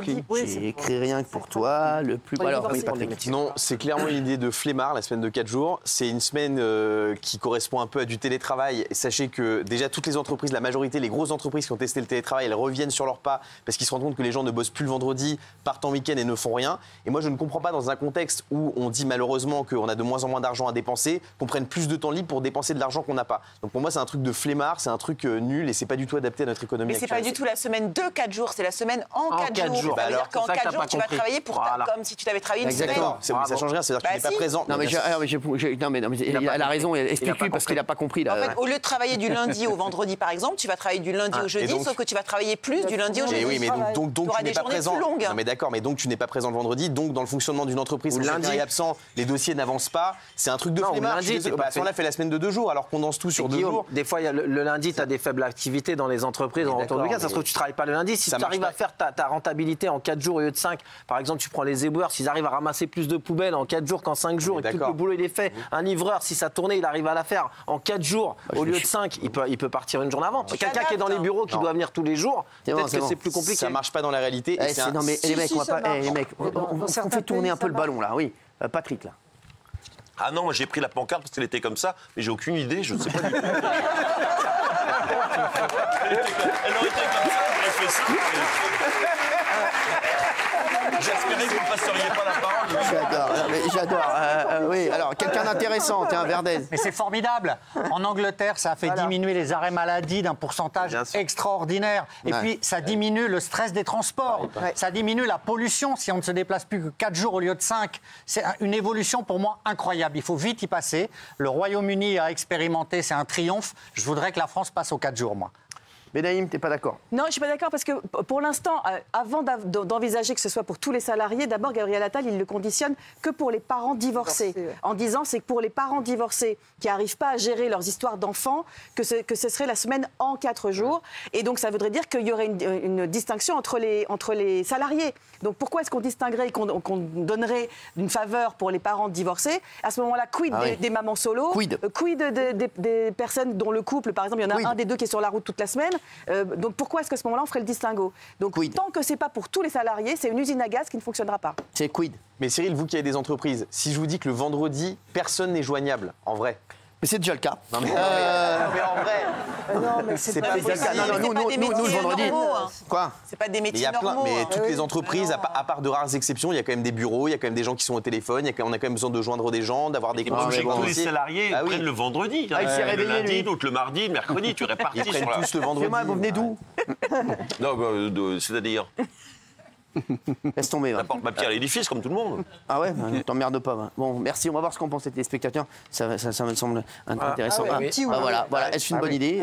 les J'ai écrit rien que pour toi, le plus... Alors, oui, Patrick. Non, c'est clairement une idée de flemmard, la semaine de 4 jours. C'est une semaine qui correspond un peu à du télétravail. Et sachez que déjà, toutes les entreprises, la majorité, les grosses entreprises qui ont testé le télétravail, elles reviennent sur leurs pas parce qu'ils se rendent compte que les gens ne bossent plus le vendredi, partent en week-end et ne font rien. Et moi, je ne comprends pas, dans un contexte où on dit malheureusement qu'on a de moins en moins d'argent à dépenser, qu'on prenne plus de temps libre pour dépenser de l'argent qu'on n'a pas. Donc pour moi, c'est un truc de flemmard, c'est un truc nul et c'est pas du tout adapté à notre économie. Mais c'est pas du tout la semaine de 4 jours, c'est la semaine en 4 jours. Ça veut dire qu'en 4 jours, tu vas travailler comme si tu t'avais travaillé une semaine. Exactement, ça change rien, c'est-à-dire que tu n'es pas présent. Non, mais elle a raison, explique-lui parce qu'il n'a pas compris. En fait, au lieu de travailler du lundi au vendredi, par exemple, tu vas travailler du lundi au jeudi, sauf que tu vas travailler plus du lundi au jeudi. Oui, mais donc tu n'es pas présent. Non, mais d'accord, mais donc tu n'es pas présent le vendredi, donc dans le fonctionnement d'une entreprise, quand quelqu'un est absent, les dossiers n'avancent pas, c'est un truc de flemmard. On a fait la semaine de 2 jours, alors qu'on danse tout sur 2 jours. Des fois, le lundi, tu as des faibles activités dans les entreprises en retour du week-end. Ça se trouve, tu ne travailles pas le lundi. Si tu arrives à faire ta rentabilité en 4 jours au lieu de 5, par exemple, tu prends les éboueurs, s'ils arrivent à ramasser plus de poubelles en 4 jours qu'en 5 jours, et que tout le boulot il est fait, un livreur, si sa tournée, il arrive à la faire en 4 jours au lieu de 5, il peut partir une journée avant. Quelqu'un qui est dans les bureaux, qui doit venir tous les jours, peut-être que c'est plus compliqué. Ça marche pas dans la réalité. Non, mais les mecs, on fait tourner un peu le ballon, là, oui. Patrick, là. Ah non, moi j'ai pris la pancarte parce qu'elle était comme ça, mais j'ai aucune idée, je ne sais pas du tout. Elle aurait été comme ça, j'aurais fait ça. J'espérais que vous ne passeriez pas la parole. J'adore. Oui, alors quelqu'un d'intéressant, tiens, Verdez. Mais c'est formidable. En Angleterre, ça a fait diminuer les arrêts maladie d'un pourcentage extraordinaire. Et puis, ça diminue le stress des transports. Ça diminue la pollution si on ne se déplace plus que 4 jours au lieu de 5. C'est une évolution pour moi incroyable. Il faut vite y passer. Le Royaume-Uni a expérimenté, c'est un triomphe. Je voudrais que la France passe aux 4 jours, moi. Bénaïm, t'es pas d'accord? Non, je suis pas d'accord parce que pour l'instant, avant d'envisager que ce soit pour tous les salariés, d'abord Gabriel Attal, il le conditionne que pour les parents divorcés, en disant c'est que pour les parents divorcés qui n'arrivent pas à gérer leurs histoires d'enfants, que ce serait la semaine en 4 jours. Et donc ça voudrait dire qu'il y aurait une distinction entre les salariés. Donc pourquoi est-ce qu'on distinguerait et qu'on donnerait une faveur pour les parents divorcés? À ce moment-là, quid des mamans solo? Quid des personnes dont le couple, par exemple, il y en a un des deux qui est sur la route toute la semaine? Donc pourquoi est-ce qu'à ce moment-là, on ferait le distinguo? Donc tant que c'est pas pour tous les salariés, c'est une usine à gaz qui ne fonctionnera pas. C'est quid. Mais Cyril, vous qui avez des entreprises, si je vous dis que le vendredi, personne n'est joignable, en vrai. Mais c'est déjà le cas. Non, mais en vrai. Non, mais c'est pas le cas. Nous, le vendredi. Quoi? C'est pas des métiers normaux. Mais toutes les entreprises, à part de rares exceptions, il y a quand même des bureaux, il y a quand même des gens qui sont au téléphone, on a quand même besoin de joindre des gens, d'avoir des tous les salariés prennent le vendredi. Il s'est réveillé, le lundi, d'autres le mardi, le mercredi, tu répartis. Ils prennent tous le vendredi. Vous venez d'où? Non, c'est-à-dire. Laisse tomber. Ma pierre à l'édifice, comme tout le monde. Ah ouais, t'emmerdes pas. Bon, merci. On va voir ce qu'en pensent les téléspectateurs. Ça me semble intéressant. Voilà. Est-ce une bonne idée?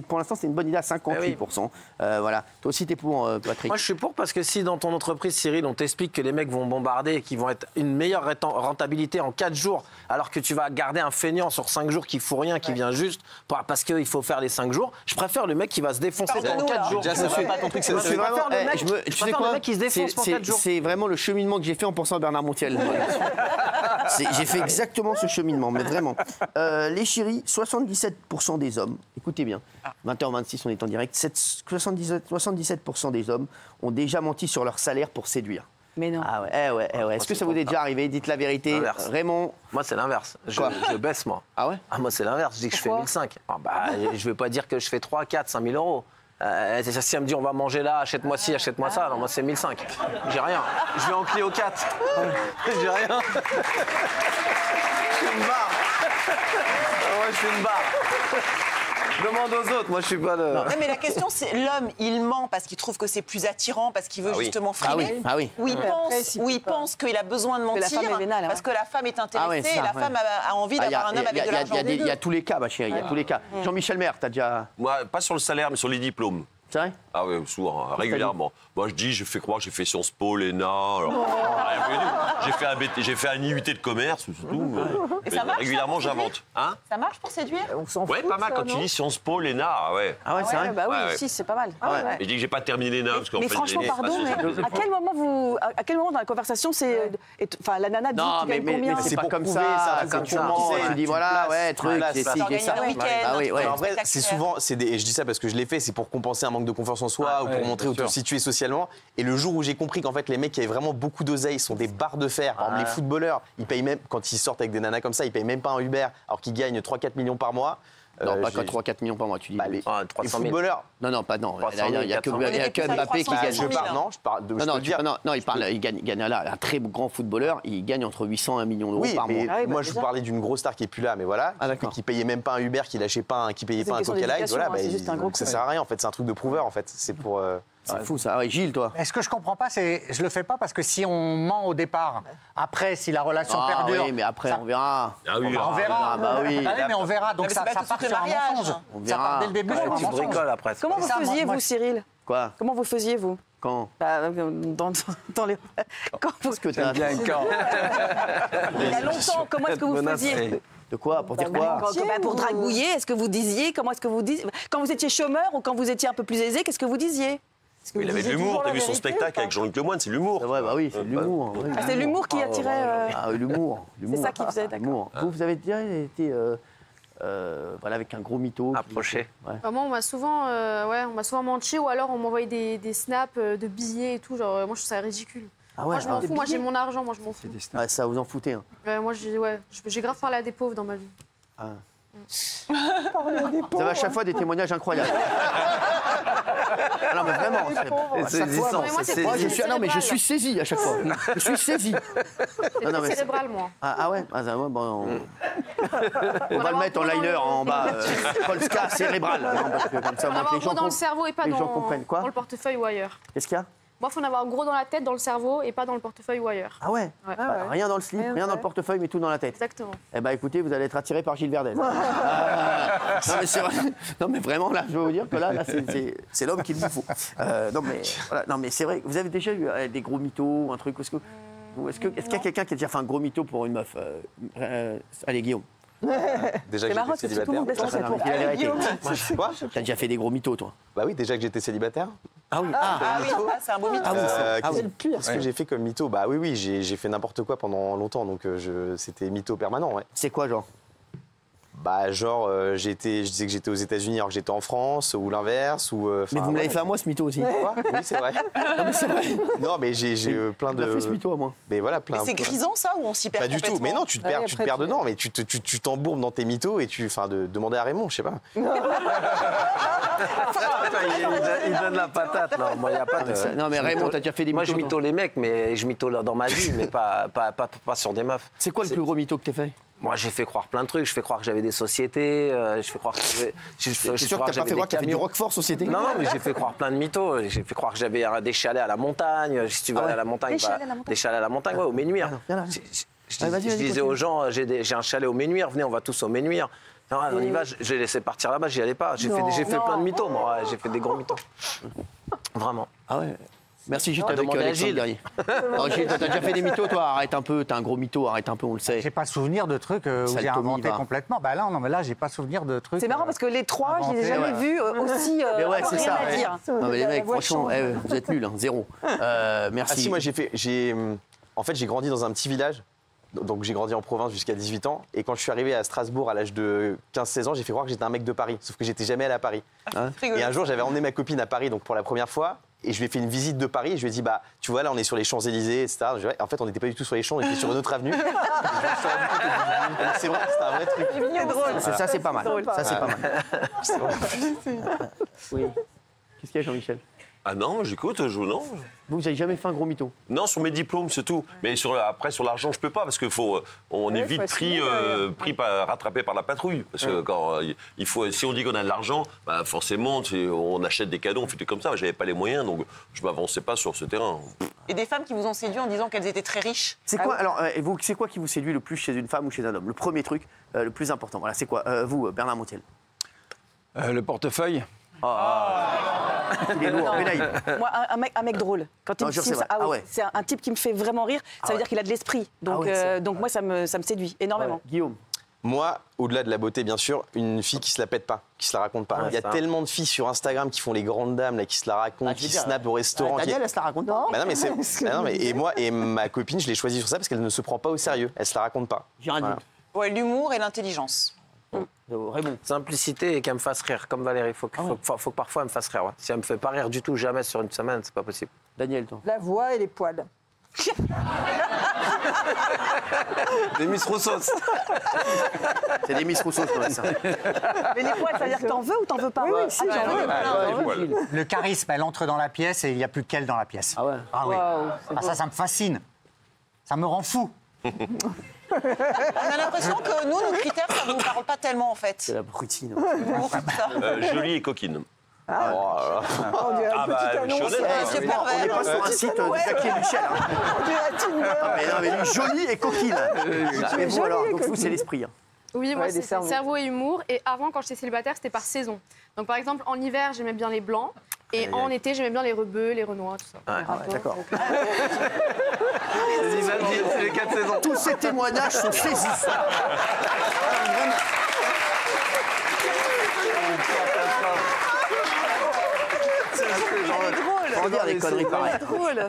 Pour l'instant, c'est une bonne idée à 58%. Voilà. Toi aussi, t'es pour, Patrick? Moi, je suis pour parce que si dans ton entreprise, Cyril, on t'explique que les mecs vont bombarder et qu'ils vont être une meilleure rentabilité en 4 jours, alors que tu vas garder un feignant sur 5 jours qui fout rien, qui vient juste parce qu'il faut faire les 5 jours, je préfère le mec qui va se défoncer pendant 4 jours. Déjà, ça fait pas ton truc. C'est vraiment le cheminement que j'ai fait en pensant à Bernard Montiel. J'ai fait exactement ce cheminement, mais vraiment. Les chéris, 77% des hommes, écoutez bien, 20h26, on est en direct, 77% des hommes ont déjà menti sur leur salaire pour séduire. Mais non. Ah ouais. Est-ce que ça vous est déjà arrivé? Dites la vérité. Raymond? Moi, c'est l'inverse. Je baisse, moi. Ah ouais? Moi, c'est l'inverse. Je dis que je fais 1005. Je ne veux pas dire que je fais 3, 4, 5 000 euros. Si elle me dit on va manger là, achète-moi ci, achète-moi ça, non, moi c'est 1005. J'ai rien. Je vais en Clio 4. J'ai rien. Je suis une barre. Moi je suis une barre. Demande aux autres, moi je suis pas le... Non, mais la question c'est l'homme, il ment parce qu'il trouve que c'est plus attirant, parce qu'il veut justement frimer. Ou il pense qu'il a besoin de mentir parce que la femme est intéressée et la femme a envie d'avoir un homme avec de l'argent. Il y a tous les cas, ma chérie, il y a tous les cas. Jean-Michel Maire, t'as déjà... Moi, pas sur le salaire, mais sur les diplômes. C'est vrai? Ah oui, souvent, régulièrement. Moi, je dis, je fais croire que j'ai fait Sciences Po, l'ENA. J'ai fait un IUT de commerce, c'est tout. Et ça marche, régulièrement, j'invente. Hein? Ça marche pour séduire? Ouais, pas mal. Quand tu dis Sciences Po, l'ENA, ouais. Ah ouais, c'est vrai? Bah oui, aussi, c'est pas mal. Et je dis que j'ai pas terminé l'ENA parce qu'en fait. Mais franchement, pardon, mais à quel moment dans la conversation, c'est. Enfin, la nana dit non, tu gagnes combien? mais c'est pas comme ça. Quand tu mens, tu dis voilà, ouais, truc, c'est ci, c'est ça. En vrai, c'est souvent, et je dis ça parce que je l'ai fait, c'est pour compenser un manque de confiance en soi ou pour montrer où tu te situes socialement. Et le jour où j'ai compris qu'en fait, les mecs qui avaient vraiment beaucoup d'oseille sont des barres de fer. Par exemple, les footballeurs, ils payent même, quand ils sortent avec des nanas comme ça, ils payent même pas un Uber alors qu'ils gagnent 3-4 millions par mois. Non, pas 3-4 millions par mois, tu dis. Les 300 000. footballeurs. Non, pas non. 300 000, Il n'y a que Mbappé qui gagne. Il gagne là. Un très grand footballeur, il gagne entre 800 et 1 million d'euros par mois. Moi, je vous parlais d'une grosse star qui est plus là, mais voilà, qui payait même pas un Uber, qui lâchait pas, qui payait pas un Coca Light. Voilà, ça sert à rien en fait. C'est un truc de prouveur en fait. C'est pour. C'est fou ça. Ouais, Gilles, toi. Est-ce que je comprends pas, je le fais pas parce que si on ment au départ, après, si la relation perdure. Oui, mais après, on verra. Ah oui, on verra. Bah oui. Mais on verra. Donc ça part sur un mensonge. On Ça part verra. dès le début sur un Tu mensonge. bricoles après. Comment vous faisiez, vous, Cyril? Quoi? Comment vous faisiez, vous? Quand? Dans les. Quand vous... Qu'est-ce que t'as? Bien quand. Il y a longtemps, comment est-ce que vous faisiez? De quoi? Pour dire quoi? Pour dragouiller, est-ce que vous disiez? Comment est-ce que vous disiez? Quand vous étiez chômeur ou quand vous étiez un peu plus aisé, qu'est-ce que vous disiez? Il avait de l'humour, t'as vu son spectacle avec Jean-Luc Lemoyne, c'est l'humour. Ouais, bah oui, c'est l'humour. Ah, c'est l'humour qui attirait. Ah, l'humour. C'est ça qui faisait, d'accord. Vous avez déjà été voilà, avec un gros mytho. Approché. Ouais. Bah, moi, on m'a souvent menti ou alors on m'envoyait des snaps de billets et tout. Genre, moi, je trouve ça ridicule. Ah ouais, moi, je m'en fous. Moi, j'ai mon argent. Moi, je m'en fous. Ouais, ça, vous en foutez. Hein. Moi, j'ai grave parlé à des pauvres dans ma vie. Ah. Vous avez à chaque fois des témoignages incroyables. Ah non, mais vraiment. Je suis saisi à chaque fois. Je suis saisi. C'est cérébral, moi. Ah ouais, bon, on va le mettre en liner en bas. Polska cérébral. Non, parce que comme ça, Il faut en avoir gros dans le cerveau et pas dans le portefeuille ou ailleurs. Qu'est-ce qu'il y a? Moi, il faut en avoir gros dans la tête, dans le cerveau et pas dans le portefeuille ou ailleurs. Ah ouais, Rien dans le slip, rien dans le portefeuille, mais tout dans la tête. Exactement. Eh ben écoutez, vous allez être attiré par Gilles Verdel. Non mais c'est vrai. Non mais vraiment là, je veux vous dire que là c'est l'homme qu'il vous faut. Non mais c'est vrai. Vous avez déjà eu des gros mythos, un truc. Est-ce qu'il y a quelqu'un qui a déjà fait un gros mytho pour une meuf? Allez Guillaume. Déjà que j'étais célibataire. Quoi? T'as déjà fait des gros mythos, toi? Bah oui, déjà que j'étais célibataire. Ah oui. C'est un beau mytho. C'est le pire. Ce que j'ai fait comme mytho, bah oui, j'ai fait n'importe quoi pendant longtemps, donc c'était mytho permanent, ouais. C'est quoi, genre? Bah genre, je disais que j'étais aux États-Unis alors que j'étais en France, ou l'inverse, ou. Mais vous me l'avez fait à moi ce mytho aussi. Quoi? Oui, c'est vrai. Non mais c'est vrai. Non mais j'ai plein de. Tu as fait ce mytho à moi. Mais voilà, plein. Mais c'est grisant ça ou on s'y perd Pas du tout. Mais non, tu te perds dedans, mais tu t'embourbes dans tes mythos et demander à Raymond, je sais pas. Il donne la patate. Non, moi, y a pas de... Non mais Raymond, t'as déjà fait des mythos? Moi, je mytho les mecs, mais je mytho dans ma vie, mais pas sur des meufs. C'est quoi le plus gros mytho que t'as fait? Moi, j'ai fait croire plein de trucs. Je fais croire que j'avais des sociétés. Je fais croire que C'est sûr que t'as pas fait croire que t'avais du Roquefort Société? Non, mais j'ai fait croire plein de mythos. J'ai fait croire que j'avais des chalets à la montagne. Si tu vas aller à la montagne, des chalets à la montagne, ouais, au Ménuire. Je disais aux gens, j'ai un chalet au Ménuire, venez, on va tous au Ménuire. Non, on y va, je les laissé partir là-bas, j'y allais pas. J'ai fait plein de mythos, moi. J'ai fait des gros mythos. Vraiment. Ah ouais. Merci Gilles, avec Alexandre Guerrier. Alors Gilles, t'as déjà fait des mythos, toi? Arrête un peu, t'as un gros mytho, arrête un peu, on le sait. J'ai pas souvenir de trucs où j'ai inventé complètement. Bah là, non, mais là, j'ai pas souvenir de trucs. C'est marrant parce que les trois, je les ai jamais vus aussi. Mais ouais, c'est ça. À dire. Non mais les mecs, franchement, vous êtes nuls, hein, zéro. Merci. Ah si, moi j'ai grandi dans un petit village. Donc j'ai grandi en province jusqu'à 18 ans. Et quand je suis arrivé à Strasbourg à l'âge de 15-16 ans, j'ai fait croire que j'étais un mec de Paris. Sauf que j'étais jamais allé à Paris. Et un jour, j'avais emmené ma copine à Paris donc pour la première fois. Et je lui ai fait une visite de Paris et je lui ai dit, bah, tu vois, là, on est sur les Champs-Élysées, etc. En fait, on n'était pas du tout sur les Champs, on était sur une autre avenue. C'est vrai, c'était un vrai truc. C'est drôle. Ça, c'est pas mal. Ça, c'est pas mal. Oui. Qu'est-ce qu'il y a, Jean-Michel? Ah non, j'écoute, non. Vous n'avez jamais fait un gros mytho? Non, sur mes diplômes, c'est tout. Mais après, sur l'argent, je peux pas, parce qu'on est vite rattrapé par la patrouille. Parce que quand si on dit qu'on a de l'argent, bah forcément, on achète des cadeaux, on fait des comme ça. J'avais pas les moyens, donc je m'avançais pas sur ce terrain. Et des femmes qui vous ont séduit en disant qu'elles étaient très riches? C'est quoi, alors, c'est quoi qui vous séduit le plus chez une femme ou chez un homme? Le premier truc, le plus important. Voilà, c'est quoi? Vous, Bernard Montiel? Le portefeuille. Il est lourd, Moi, un mec drôle. Quand il me signe ça, c'est un type qui me fait vraiment rire. Ça veut dire qu'il a de l'esprit. Donc, moi, ça me séduit énormément. Guillaume? Moi, au-delà de la beauté, bien sûr, une fille qui se la pète pas, qui se la raconte pas. Il y a tellement de filles sur Instagram qui font les grandes dames, là, qui se la racontent, qui snapent au restaurant. Daniel, elle se la raconte pas? Bah non, mais et moi et ma copine, je l'ai choisie sur ça parce qu'elle ne se prend pas au sérieux. Elle se la raconte pas. J'ai rien dit. Ouais, l'humour et l'intelligence. Raymond? Simplicité et qu'elle me fasse rire, comme Valérie. Faut que parfois elle me fasse rire. Ouais. Si elle me fait pas rire du tout, jamais sur une semaine, c'est pas possible. Daniel, toi? La voix et les poils. Des Miss Roussos. C'est des Miss Roussos, ça. Mais les poils, ça veut dire que t'en veux ou t'en veux pas? Oui, si, j'en veux. Le charisme, elle entre dans la pièce et il n'y a plus qu'elle dans la pièce. Ah ouais. Ah oui. Wow, Ça me fascine. Ça me rend fou. On a l'impression que nous, nos critères, ça ne nous parle pas tellement en fait. C'est la brutine. Jolie et coquine. Ah, bah, Chaudet, C'est on n'est pervers. pas sur un site de Jackie et Michel. Non, mais lui, jolie et coquine. Mais bon, alors, donc vous, c'est l'esprit. Oui, moi, Ouais, c'est des cerveaux. cerveau et humour. Et avant, quand j'étais célibataire, c'était par saison. Donc, par exemple, en hiver, j'aimais bien les blancs. Et en été, j'aimais bien les rebeux, les renois, tout ça. D'accord. C'est les 4 saisons. Tous ces témoignages sont saisissants. Faut dire des conneries pareilles. drôle.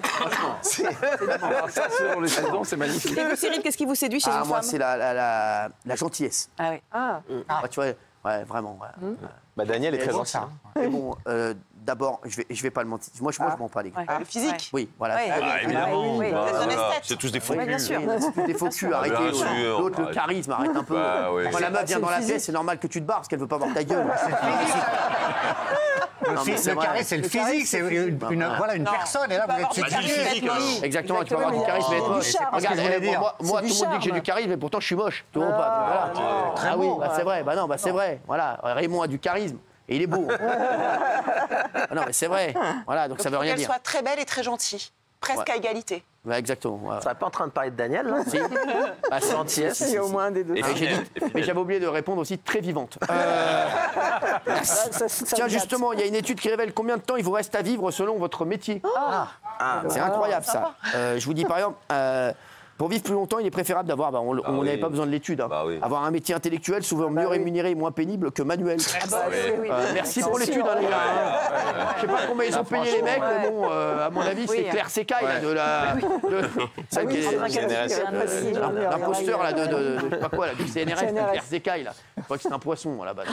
Ça, selon les saisons, c'est magnifique. Et vous, Cyril, qu'est-ce qui vous séduit chez Ah, une moi, femme? c'est la gentillesse. Ah oui. Ah, Ouais, tu vois, ouais, vraiment. Ouais. Bah, Daniel est Et très bon, gentil. ça. Mais bon, d'abord, je vais pas le mentir. Moi, je mens pas, les gars. Le physique. Oui, voilà. Ouais. Ah, évidemment. oui, Bah, c'est un voilà. esthète. C'est tous des faux Oui, bien culs. sûr. C'est tous des faux culs, arrêtez. Bien sûr. L'autre, le charisme, arrête un peu. Bah, oui. Quand la meuf vient dans la pièce, c'est normal que tu te barres parce qu'elle veut pas voir ta gueule. Non, mais c'est Le vrai. carré, c'est le physique, c'est une Non, personne. Et là, tu peux vous êtes avoir séduit. du charisme, physique, Exactement, tu peux avoir du charisme et être du moche. charme. Regarde, C'est ce que je voulais dire. moi, C'est tout du le monde dit que j'ai charme. du charisme, mais pourtant je suis moche. Tu vois pas. Voilà. Ah oui, bah, c'est vrai. Bah non, bah c'est vrai. Voilà, Raymond a du charisme et il est beau. Ah non, mais c'est vrai. Voilà, donc ça veut rien Qu'elle dire. soit très belle et très gentille. Presque Ouais. à égalité. Ouais, exactement. ouais. Ça n'est pas en train de parler de Daniel, là? Si. Bah, c'est Gentillesse. il y a au moins un des deux. Et Et j'ai dit- mais j'avais oublié de répondre aussi très vivante. Tiens, justement, il y a une étude qui révèle combien de temps il vous reste à vivre selon votre métier. C'est incroyable ça. Je vous dis par exemple, pour vivre plus longtemps, il est préférable d'avoir, on n'avait oui. pas besoin de l'étude, hein. Bah oui. Avoir un métier intellectuel souvent mieux rémunéré et moins pénible que manuel. Merci pour l'étude, hein, les gars. Je sais pas combien ils ont payé les mecs, mais bon, à mon avis, c'est Claire Secaille, là, de la... celle qui est l'imposteur, là, je sais pas quoi, là, du CNRS, Claire Secaille, là. Je crois que c'est un poisson, là-bas.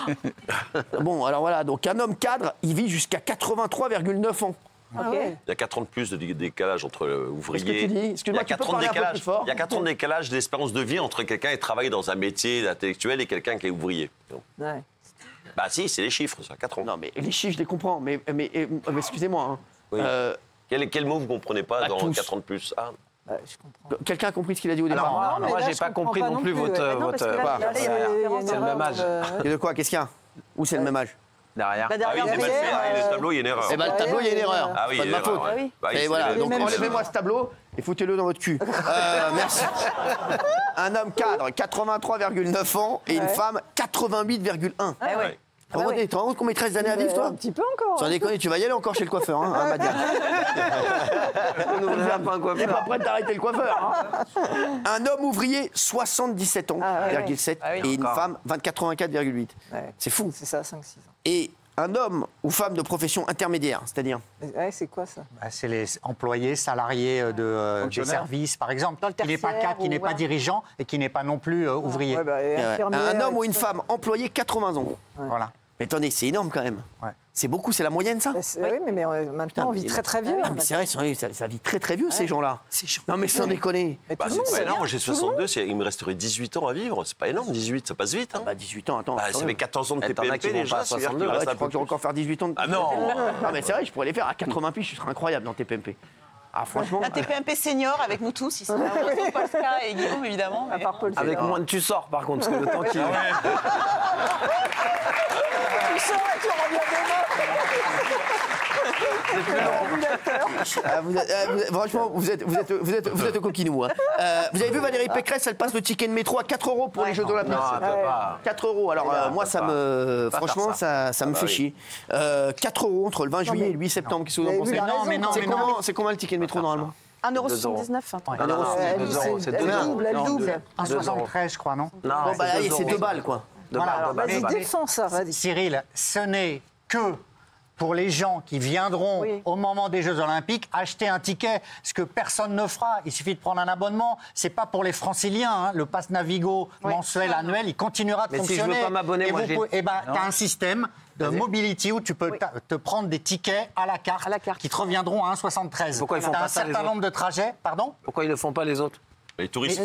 Bon, alors voilà, donc un homme cadre, il vit jusqu'à 83,9 ans. Il y a 4 ans de plus de décalage entre ouvriers. Qu'est-ce que tu dis? Il y Excuse-moi, a tu peux 4 ans de parler un peu décalage. plus fort? Il y a 4 ans de décalage d'espérance de vie entre quelqu'un qui travaille dans un métier intellectuel et quelqu'un qui est ouvrier. Ouais. Bah si, c'est les chiffres, ça, 4 ans. Non, mais les chiffres, je les comprends, mais excusez-moi. Hein. Oui. Quel mot vous ne comprenez pas dans tous. 4 ans de plus? Ah, Je comprends. Quelqu'un a compris ce qu'il a dit au départ? Alors, mais moi, là, j'ai je pas comprends compris pas non non plus plus, votre. ouais. Non, parce que là, votre- il y a- il y a une différence C'est le même âge. Et de quoi? Qu'est-ce qu'il y a? Où c'est le même âge? Derrière. Bah, Ah oui, derrière, c'est mal fait. derrière, Ah, le tableau, il y a une erreur. Eh ben, le tableau, il y a une erreur. Ah oui, Pas de il y a ma une faute. erreur, ouais. Bah, Et c'est voilà, les donc mêmes enlevez-moi ce tableau et foutez-le dans votre cul. Merci. Un homme cadre, 83,9 ans, et une femme, 88,1. Ah ouais. Tu te rends compte qu'on met 13 années à vivre, toi? Un petit peu encore. Sans déconner, tu vas y aller encore chez le coiffeur, hein, Madia. On n'ouvrira pas un T'es coiffeur. pas prête d'arrêter le coiffeur. Hein. Un homme ouvrier, 77 ans, virgule 7, et une femme, 84,8. Ouais. C'est fou. C'est ça, 5-6 ans. Et un homme ou femme de profession intermédiaire, c'est-à-dire Ouais, c'est quoi ça? Bah, c'est les employés, salariés des services, par exemple. Dans le Qui n'est pas tertiaire cadre, qui n'est ou, pas ouais. dirigeant et qui n'est pas non plus ouvrier. Ouais, bah, un homme ou une femme employé 80 ans. Voilà. Mais attendez, c'est énorme quand même. Ouais. C'est beaucoup, c'est la moyenne ça? Oui, mais maintenant on vit très très vieux. Ah, mais c'est vrai, ça vit très très vieux ces gens-là. Non mais sans déconner. Mais Bah, tout le monde, c'est pas c'est énorme, bien. j'ai 62, il me resterait 18 ans à vivre. C'est pas énorme, 18, ça passe vite. Hein. Bah 18 ans, attends. Bah, ça fait 14 ans de Eh, t'en as qui TPMP vont pas déjà, à ça veut dire qu'il 62, me Ouais, reste tu un crois peu que je vais encore faire 18 ans de Ah non. Non mais c'est vrai, je pourrais les faire à 80 piges, je serais incroyable dans TPMP. Ah franchement. Un TPMP senior avec nous tous ici. Heureusement, Pascal et Guillaume, évidemment. À part Paul Avec Fédor. moins de tu sors, par contre, parce que le temps qui. Tu sors et tu reviens Franchement, vous êtes au coquinou. Hein. Vous avez vu Valérie Pécresse, elle passe le ticket de métro à 4 euros pour les Jeux Olympiques. Non, elle peut pas. 4 euros. Alors moi, ça me, franchement, ça me fait chier. 4 euros entre le 20 juillet et le 8 septembre. Qu'est-ce que vous en vous pensez? avez vu, Non, mais non. C'est comment le ticket de métro normalement? 1,79 €. Non, non, c'est 2 euros. C'est 2 Elle euros. double, elle Non, double. 1,73, je crois, non? Non, Bon bah allez, c'est 2 euros. balles quoi. Voilà. Vas-y, Mais- défends ça, vas-y. Cyril, ce n'est que pour les gens qui viendront au moment des Jeux Olympiques acheter un ticket, ce que personne ne fera. Il suffit de prendre un abonnement. C'est pas pour les Franciliens. Hein. Le pass Navigo mensuel, annuel, il continuera de Mais si je veux fonctionner. pas m'abonner, Et moi, vous j'ai- pouvez- eh ben, t'as un système de mobility où tu peux te prendre des tickets à la carte, À la carte. qui te reviendront à 1,73. Pourquoi ils font T'as pas un ça, les certain autres nombre de trajets, pardon. Pourquoi ils le font pas, les autres? Les touristes.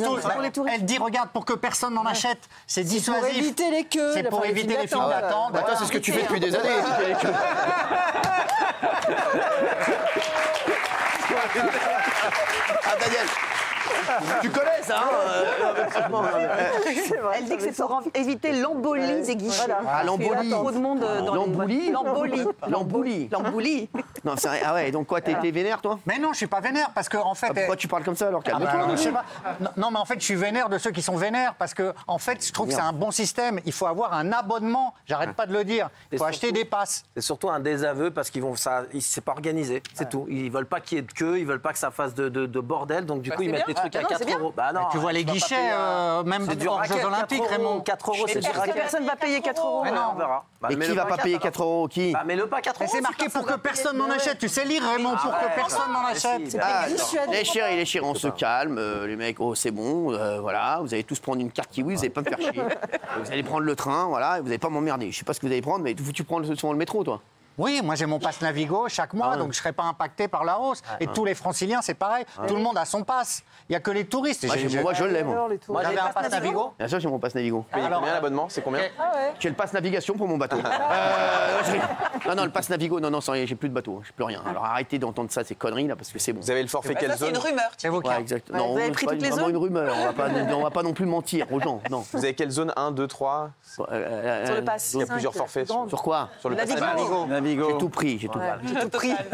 Elle dit, regarde, pour que personne n'en achète, c'est dissuasif. Pour éviter les queues. C'est pour éviter les files d'attente. Toi, c'est ce que tu fais depuis des années. éviter les queues. Ah, Daniel, tu connais ça, Elle dit que c'est pour éviter l'embolie des guichets. Ah, l'embolie. Il y a trop de monde dans L'embolie. L'embolie. L'embolie. Non, ah ouais, donc quoi, t'es vénère, toi? Mais non, je suis pas vénère, parce que en fait... Pourquoi tu parles comme ça, alors calme-toi? Je sais pas. Non, mais en fait, je suis vénère de ceux qui sont vénères, parce que en fait, je trouve que c'est un bon système. Il faut avoir un abonnement, j'arrête pas de le dire. Il faut acheter des passes. C'est surtout un désaveu, parce qu'ils vont c'est pas organisé, c'est tout. Ils veulent pas qu'il y ait de queue, ils veulent pas que ça fasse de bordel, donc du coup, ils mettent des trucs à 4 €. Bah non, tu vois les guichets, même hors Jeux Olympiques, Raymond. 4 €, c'est du racket. Personne va payer 4 €. Mais non, on verra. Et qui va pas payer 4 €? Qui? Bah, mets-le pas 4 €. C'est marqué pour que personne n'en achète. Tu sais lire, Raymond, pour que personne n'en achète. Les chéris, on se calme. Les mecs, oh, c'est bon, voilà. Vous allez tous prendre une carte kiwi, vous allez pas me faire chier. Vous allez prendre le train, voilà, et vous allez pas m'emmerder. Je sais pas ce que vous allez prendre, mais tu prends souvent le métro, toi? Oui, moi j'ai mon pass Navigo chaque mois, donc je ne serai pas impacté par la hausse. Et tous les franciliens, c'est pareil. Tout le monde a son pass. Il n'y a que les touristes. Moi, je l'aime. Moi, j'avais un pass Navigo. Bien sûr, j'ai mon pass Navigo. Combien l'abonnement? C'est combien? J'ai le pass navigation pour mon bateau. Non, le pass Navigo, non, ça y est, j'ai plus de bateau, j'ai plus rien. Alors arrêtez d'entendre ça, ces conneries là, parce que c'est bon. Vous avez le forfait quelle zone? C'est une rumeur. C'est vos Ouais, exactement. Non, c'est pas vraiment une rumeur. On va pas non plus mentir aux gens. Non. Vous avez quelle zone? 1, 2, 3? Sur le pass. Il y a plusieurs forfaits. Sur quoi? Sur le pass Navigo. J'ai tout pris,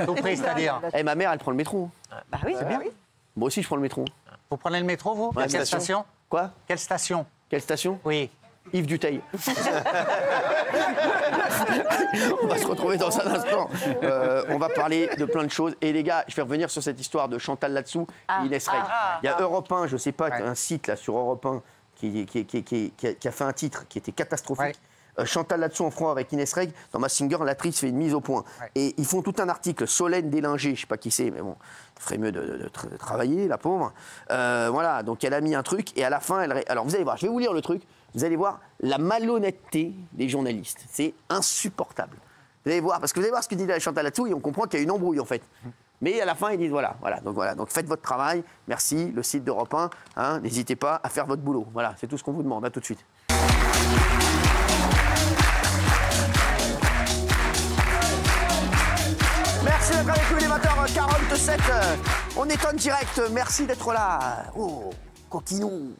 Tout pris, c'est-à-dire. Eh, ma mère, elle prend le métro. Bah oui, c'est bien. Moi aussi, je prends le métro. Vous prenez le métro, vous? Quelle station? Quoi? Quelle station? Quelle station? Oui. Yves Duteil. On va se retrouver dans un instant. On va parler de plein de choses. Et les gars, je vais revenir sur cette histoire de Chantal là-dessous et Inès Reg. Il y a Europe 1, je sais pas, un site là sur Europe 1 qui a fait un titre qui était catastrophique. Chantal là-dessous en franc avec Inès Reg. Dans Mazinger, l'actrice fait une mise au point. Et ils font tout un article. Solène Délinger, je sais pas qui c'est, mais bon, il ferait mieux de travailler, la pauvre. Voilà, donc elle a mis un truc et à la fin, alors vous allez voir, je vais vous lire le truc. Vous allez voir la malhonnêteté des journalistes. C'est insupportable. Vous allez voir, parce que vous allez voir ce que dit Chantal là-dessous et on comprend qu'il y a une embrouille en fait. Mais à la fin, ils disent voilà. Donc faites votre travail. Merci, le site d'Europe 1. Hein, n'hésitez pas à faire votre boulot. Voilà, c'est tout ce qu'on vous demande. À tout de suite. Merci d'être avec nous, les amateurs. Carole Tessette, on est en direct. Merci d'être là. Oh, coquinou.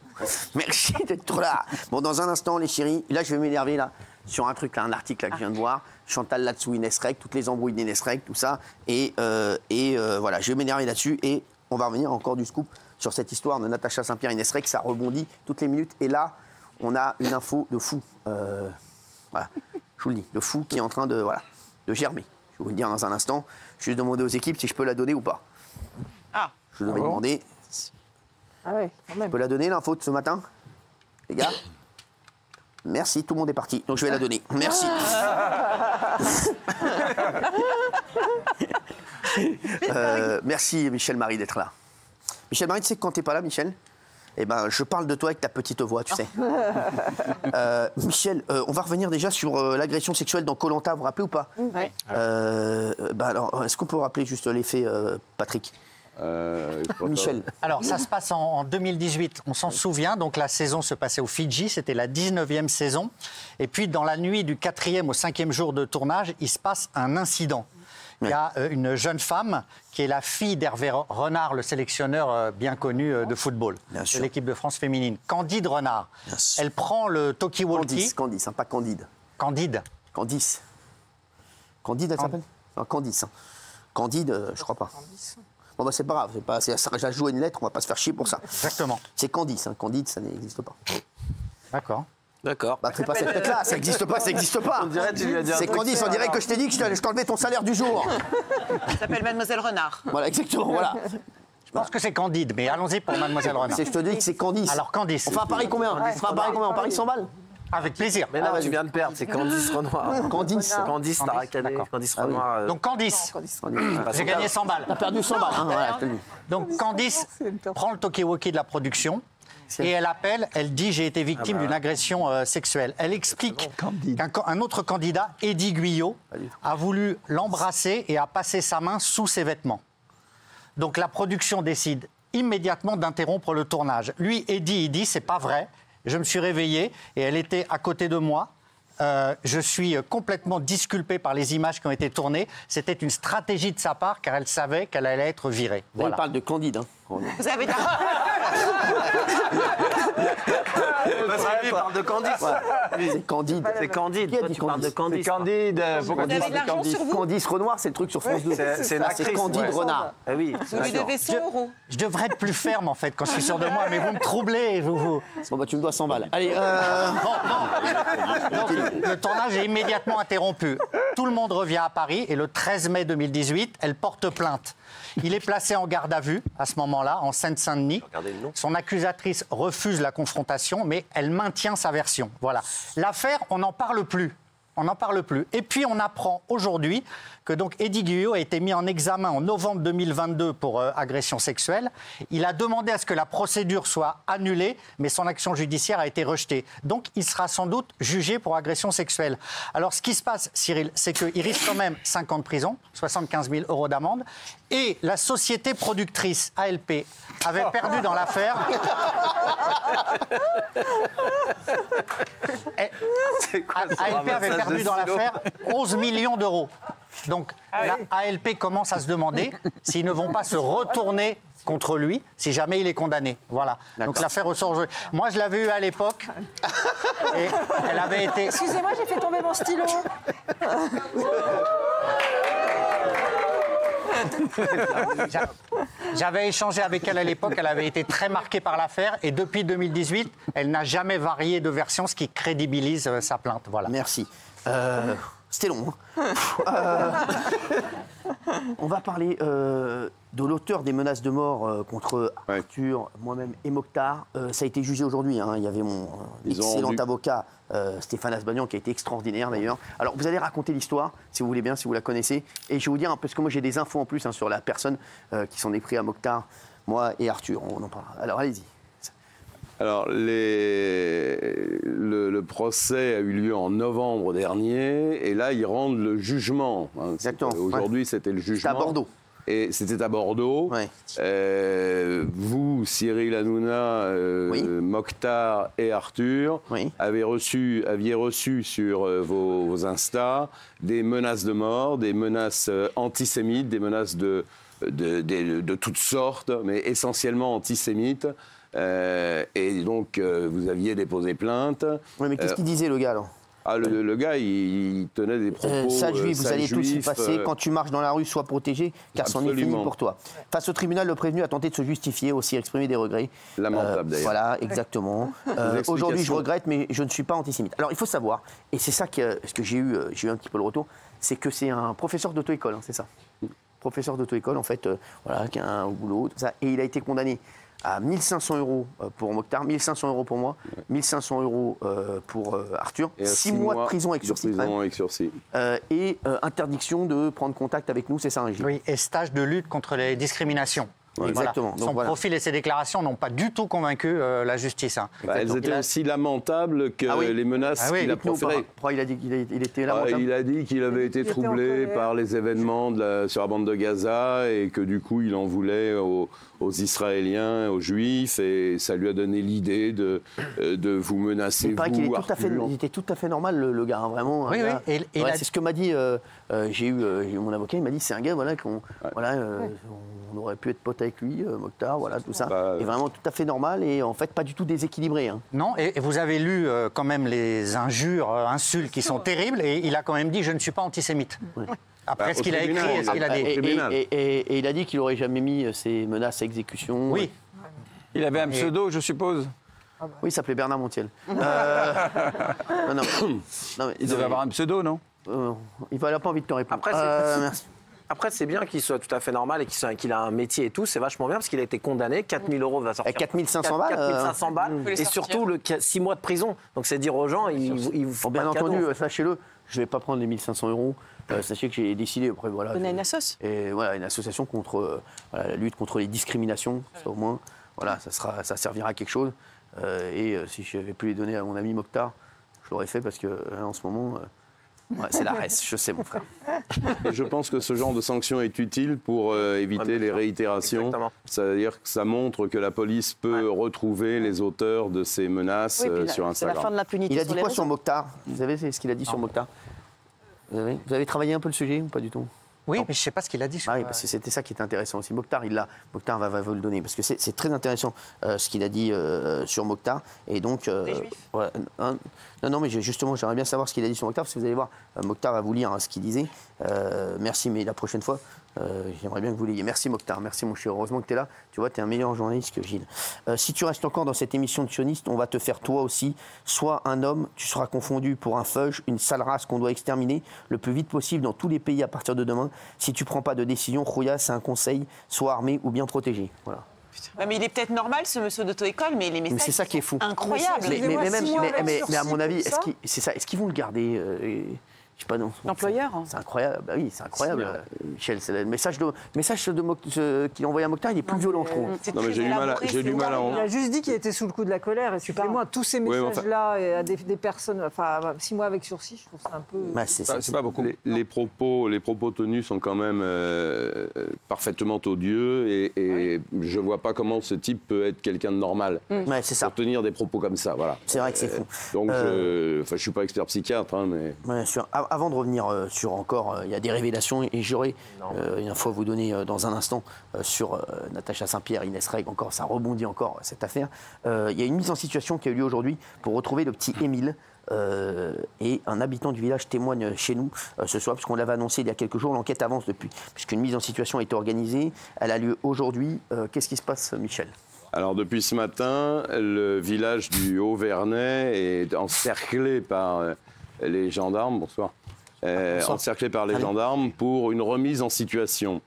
Merci d'être là. Bon, dans un instant, les chéris, là, je vais m'énerver là sur un truc, là, un article là, que je viens de voir. Chantal là-dessous, Inès Reg, toutes les embrouilles d'Inès Reg, tout ça. Et voilà, je vais m'énerver là-dessus. Et on va revenir encore du scoop sur cette histoire de Natacha Saint-Pierre et Inès Reg. Ça rebondit toutes les minutes. Et là, on a une info de fou. Voilà, je vous le dis, de fou qui est en train de germer. Je vais vous le dire dans un instant. Je vais demander aux équipes si je peux la donner ou pas. Ah. Je devais demander. Ah ouais, quand même. Je peux la donner, l'info de ce matin, les gars? Merci, tout le monde est parti. Donc je vais la donner. Merci. Merci Michel Marie d'être là. Michel Marie, tu sais que quand t'es pas là, Michel, eh ben, je parle de toi avec ta petite voix, tu sais. Michel, on va revenir déjà sur l'agression sexuelle dans Koh-Lanta, vous vous rappelez ou pas? Oui. Alors, est-ce qu'on peut rappeler juste les faits, Patrick? Michel. Alors, ça se passe en 2018, on s'en souvient. Donc, la saison se passait aux Fidji, c'était la 19e saison. Et puis, dans la nuit du 4e au 5e jour de tournage, il se passe un incident. Il y a une jeune femme qui est la fille d'Hervé Renard, le sélectionneur bien connu de football, de l'équipe de France féminine. Candide Renard. Elle prend le talkie-walkie. Candice, hein, pas Candide. Candide. Candice. Candide, elle s'appelle? Non, Candice. Hein. Candide, je crois pas. Bon, bah, c'est pas grave, ça joue une lettre, on va pas se faire chier pour ça. Exactement. C'est Candice, hein. Candide, ça n'existe pas. D'accord. D'accord. Bah, fais pas cette tête-là, ça n'existe pas, ça n'existe pas. On dirait que tu lui as dit un c'est truc, Candice, on dirait que je t'ai dit que je t'enlevais ton salaire du jour. Elle s'appelle Mademoiselle Renard. Voilà, exactement, voilà. Je pense que c'est Candide, mais allons-y pour Mademoiselle Renard. Je te dis que c'est Candice. Alors, Candice. On fait un pari combien? On fait un pari combien? On parie 100 balles? Avec plaisir. Mais non, tu viens de perdre, c'est Candice Renoir. Candice. Candice, t'as racadé. Candice Renoir. Donc Candice, j'ai gagné 100 balles. T'as perdu 100 balles, hein, voilà, je te le dis. Donc Candice prend le talkie-walkie de la production et elle appelle, elle dit j'ai été victime d'une agression sexuelle. Elle explique qu'un autre candidat, Eddie Guyot, a voulu l'embrasser et a passé sa main sous ses vêtements. Donc la production décide immédiatement d'interrompre le tournage. Lui, Eddie, il dit, c'est pas vrai. Je me suis réveillé et elle était à côté de moi. Je suis complètement disculpé par les images qui ont été tournées. C'était une stratégie de sa part car elle savait qu'elle allait être virée. Voilà. On parle de Candide. Hein. Vous avez dit... Il parle de Candice. C'est Candide. C'est Candide. Toi, tu parles de Candice. C'est Candide. Vous avez de l'argent sur vous? Candice Renoir, c'est le truc sur France 2. C'est une actrice. C'est Candide Renard. Ah oui. Vous lui devez 100 €. Je devrais être plus ferme en fait quand je suis sûr de moi, mais vous me troublez. Bon, bah, tu me dois 100 balles. Allez, Donc, le tournage est immédiatement interrompu. Tout le monde revient à Paris et le 13 mai 2018, elle porte plainte. Il est placé en garde à vue à ce moment-là, en Seine-Saint-Denis. Son accusatrice refuse la confrontation, mais elle maintient sa version. Voilà. L'affaire, on n'en parle plus. On n'en parle plus. Et puis, on apprend aujourd'hui que donc Eddie Guillot a été mis en examen en novembre 2022 pour agression sexuelle. Il a demandé à ce que la procédure soit annulée, mais son action judiciaire a été rejetée. Donc, il sera sans doute jugé pour agression sexuelle. Alors, ce qui se passe, Cyril, c'est qu'il risque quand même 5 ans de prison, 75 000 € d'amende. Et la société productrice ALP avait perdu dans l'affaire... ALP avait perdu dans l'affaire 11 millions d'euros. Donc, la ALP commence à se demander s'ils ne vont pas se retourner contre lui si jamais il est condamné. Voilà. Donc l'affaire ressort aujourd'hui. Moi, je l'avais eu à l'époque et elle avait été... Excusez-moi, j'ai fait tomber mon stylo. J'avais échangé avec elle à l'époque, elle avait été très marquée par l'affaire et depuis 2018, elle n'a jamais varié de version, ce qui crédibilise sa plainte. Voilà. Merci. C'était long. On va parler de l'auteur des menaces de mort contre Arthur, moi-même et Mokhtar. Ça a été jugé aujourd'hui. Hein. Il y avait mon excellent avocat Stéphane Asbagnan qui a été extraordinaire d'ailleurs. Alors vous allez raconter l'histoire, si vous voulez bien, si vous la connaissez. Et je vais vous dire, parce que moi j'ai des infos en plus hein, sur la personne qui s'en est pris à Mokhtar, moi et Arthur. On en parlera. Alors allez-y. Alors, le procès a eu lieu en novembre dernier, et là, ils rendent le jugement. Hein. Exactement. Aujourd'hui, c'était le jugement. C'était à Bordeaux. Et c'était à Bordeaux. Ouais. Vous, Cyril Hanouna, Mokhtar et Arthur, aviez reçu sur vos Insta des menaces de mort, des menaces antisémites, des menaces de toutes sortes, mais essentiellement antisémites. Et donc, vous aviez déposé plainte. Oui, mais qu'est-ce qu'il disait, le gars, alors ? Le gars, il tenait des propos. Sale juif, vous allez tous y passer. Quand tu marches dans la rue, sois protégé, car c'en est fini pour toi. Face au tribunal, le prévenu a tenté de se justifier, aussi exprimer des regrets. Lamentable, d'ailleurs. Voilà, exactement. Aujourd'hui, je regrette, mais je ne suis pas antisémite. Alors, il faut savoir, et c'est ça que j'ai eu un petit peu le retour, c'est que c'est un professeur d'auto-école, hein, c'est ça. Professeur d'auto-école, en fait, voilà, qui a un boulot, tout ça, et il a été condamné à 1 500 € pour Mokhtar, 1 500 € pour moi, 1 500 € pour Arthur, 6 mois de prison avec sursis. Et interdiction de prendre contact avec nous, c'est ça, Régis ? Oui, et stage de lutte contre les discriminations. Oui, exactement. Son profil et ses déclarations n'ont pas du tout convaincu la justice. Hein. Elles étaient aussi lamentables que les menaces qu'il a proférées. Pourquoi il a dit qu'il était lamentable ? Il a dit qu'il avait été troublé par les événements sur la bande de Gaza et que du coup il en voulait aux Israéliens, aux Juifs, et ça lui a donné l'idée de vous menacer, vous, Arthur. Il était tout à fait normal, le gars, hein, vraiment. Oui, oui. C'est ce que m'a dit, j'ai eu mon avocat, il m'a dit, c'est un gars, voilà, on aurait pu être pote avec lui, Mokhtar, voilà, tout ça. Et vraiment tout à fait normal et en fait pas du tout déséquilibré. Hein. Non, et vous avez lu quand même les injures, insultes qui sont terribles, et il a quand même dit, je ne suis pas antisémite. Oui. Après ce qu'il a écrit et ce qu'il a dit. Et il a dit qu'il n'aurait jamais mis ses menaces à exécution. Oui. Il avait un pseudo, je suppose. Oui, il s'appelait Bernard Montiel. Il devait avoir un pseudo, non ? Il n'a pas envie de te répondre. Merci. Après, c'est bien qu'il soit tout à fait normal et qu'il a un métier et tout. C'est vachement bien parce qu'il a été condamné. 4 000 € va sortir. 4 500 balles 4 500 balles. Et surtout, 6 mois de prison. Donc, c'est dire aux gens, il faut bien entendu, sachez-le, je ne vais pas prendre les 1 500 €. Sachez que j'ai décidé, après, voilà. On a une assoce. Et voilà, une association contre la lutte contre les discriminations. Ça, au moins, voilà, ça servira à quelque chose. Si je n'avais pu les donner à mon ami Mokhtar, je l'aurais fait parce que en ce moment, c'est la reste, je sais, mon frère. Et je pense que ce genre de sanction est utile pour éviter les réitérations. C'est-à-dire que ça montre que la police peut retrouver les auteurs de ces menaces sur Instagram. C'est la fin de l'impunité. Il a dit quoi sur Mokhtar? Vous savez ce qu'il a dit sur Mokhtar? Vous avez travaillé un peu le sujet ou pas du tout? Oui, mais je ne sais pas ce qu'il a dit. Oui, parce que c'était ça qui est intéressant aussi. Mokhtar, Mokhtar va vous le donner, parce que c'est très intéressant ce qu'il a dit sur Mokhtar. Et donc, non, mais justement, j'aimerais bien savoir ce qu'il a dit sur Mokhtar, parce que vous allez voir, Mokhtar va vous lire ce qu'il disait. Merci, mais la prochaine fois, j'aimerais bien que vous l'ayez. Merci Mokhtar, merci mon cher. Heureusement que tu es là. Tu vois, tu es un meilleur journaliste que Gilles. Si tu restes encore dans cette émission de sioniste, on va te faire toi aussi. Sois un homme, tu seras confondu pour un feuge, une sale race qu'on doit exterminer le plus vite possible dans tous les pays à partir de demain. Si tu prends pas de décision, Khouya, c'est un conseil, sois armé ou bien protégé. Voilà. Ouais, mais il est peut-être normal, ce monsieur d'auto-école, mais les messages c'est ça qui est fou. Incroyable. Mais à mon avis, est-ce qu'ils vont le garder je sais pas, non. L'employeur. C'est incroyable. Bah oui, c'est incroyable, Michel. Le message qu'il a envoyé à Mokhtar, il est plus violent, je trouve. Non, mais j'ai du mal à Il a juste dit qu'il était sous le coup de la colère. Et supplément, tous ces messages-là à des personnes, enfin, 6 mois avec sursis, je trouve ça un peu. Bah, c'est pas beaucoup. Les propos tenus sont quand même parfaitement odieux et je vois pas comment ce type peut être quelqu'un de normal. Ouais, c'est ça. Pour tenir des propos comme ça, voilà. C'est vrai que c'est fou. Donc, je suis pas expert psychiatre, hein, mais. Bien sûr. Avant de revenir sur encore, il y a des révélations et j'aurais une fois vous donner dans un instant sur Natacha Saint-Pierre, Inès Reg, encore, ça rebondit encore cette affaire. Il y a une mise en situation qui a eu lieu aujourd'hui pour retrouver le petit Émile. Et un habitant du village témoigne chez nous ce soir, puisqu'on l'avait annoncé il y a quelques jours, l'enquête avance depuis, puisqu'une mise en situation a été organisée, elle a lieu aujourd'hui. Qu'est-ce qui se passe, Michel ? Alors depuis ce matin, le village du Haut-Vernay est encerclé par les gendarmes, encerclé par les gendarmes pour une remise en situation.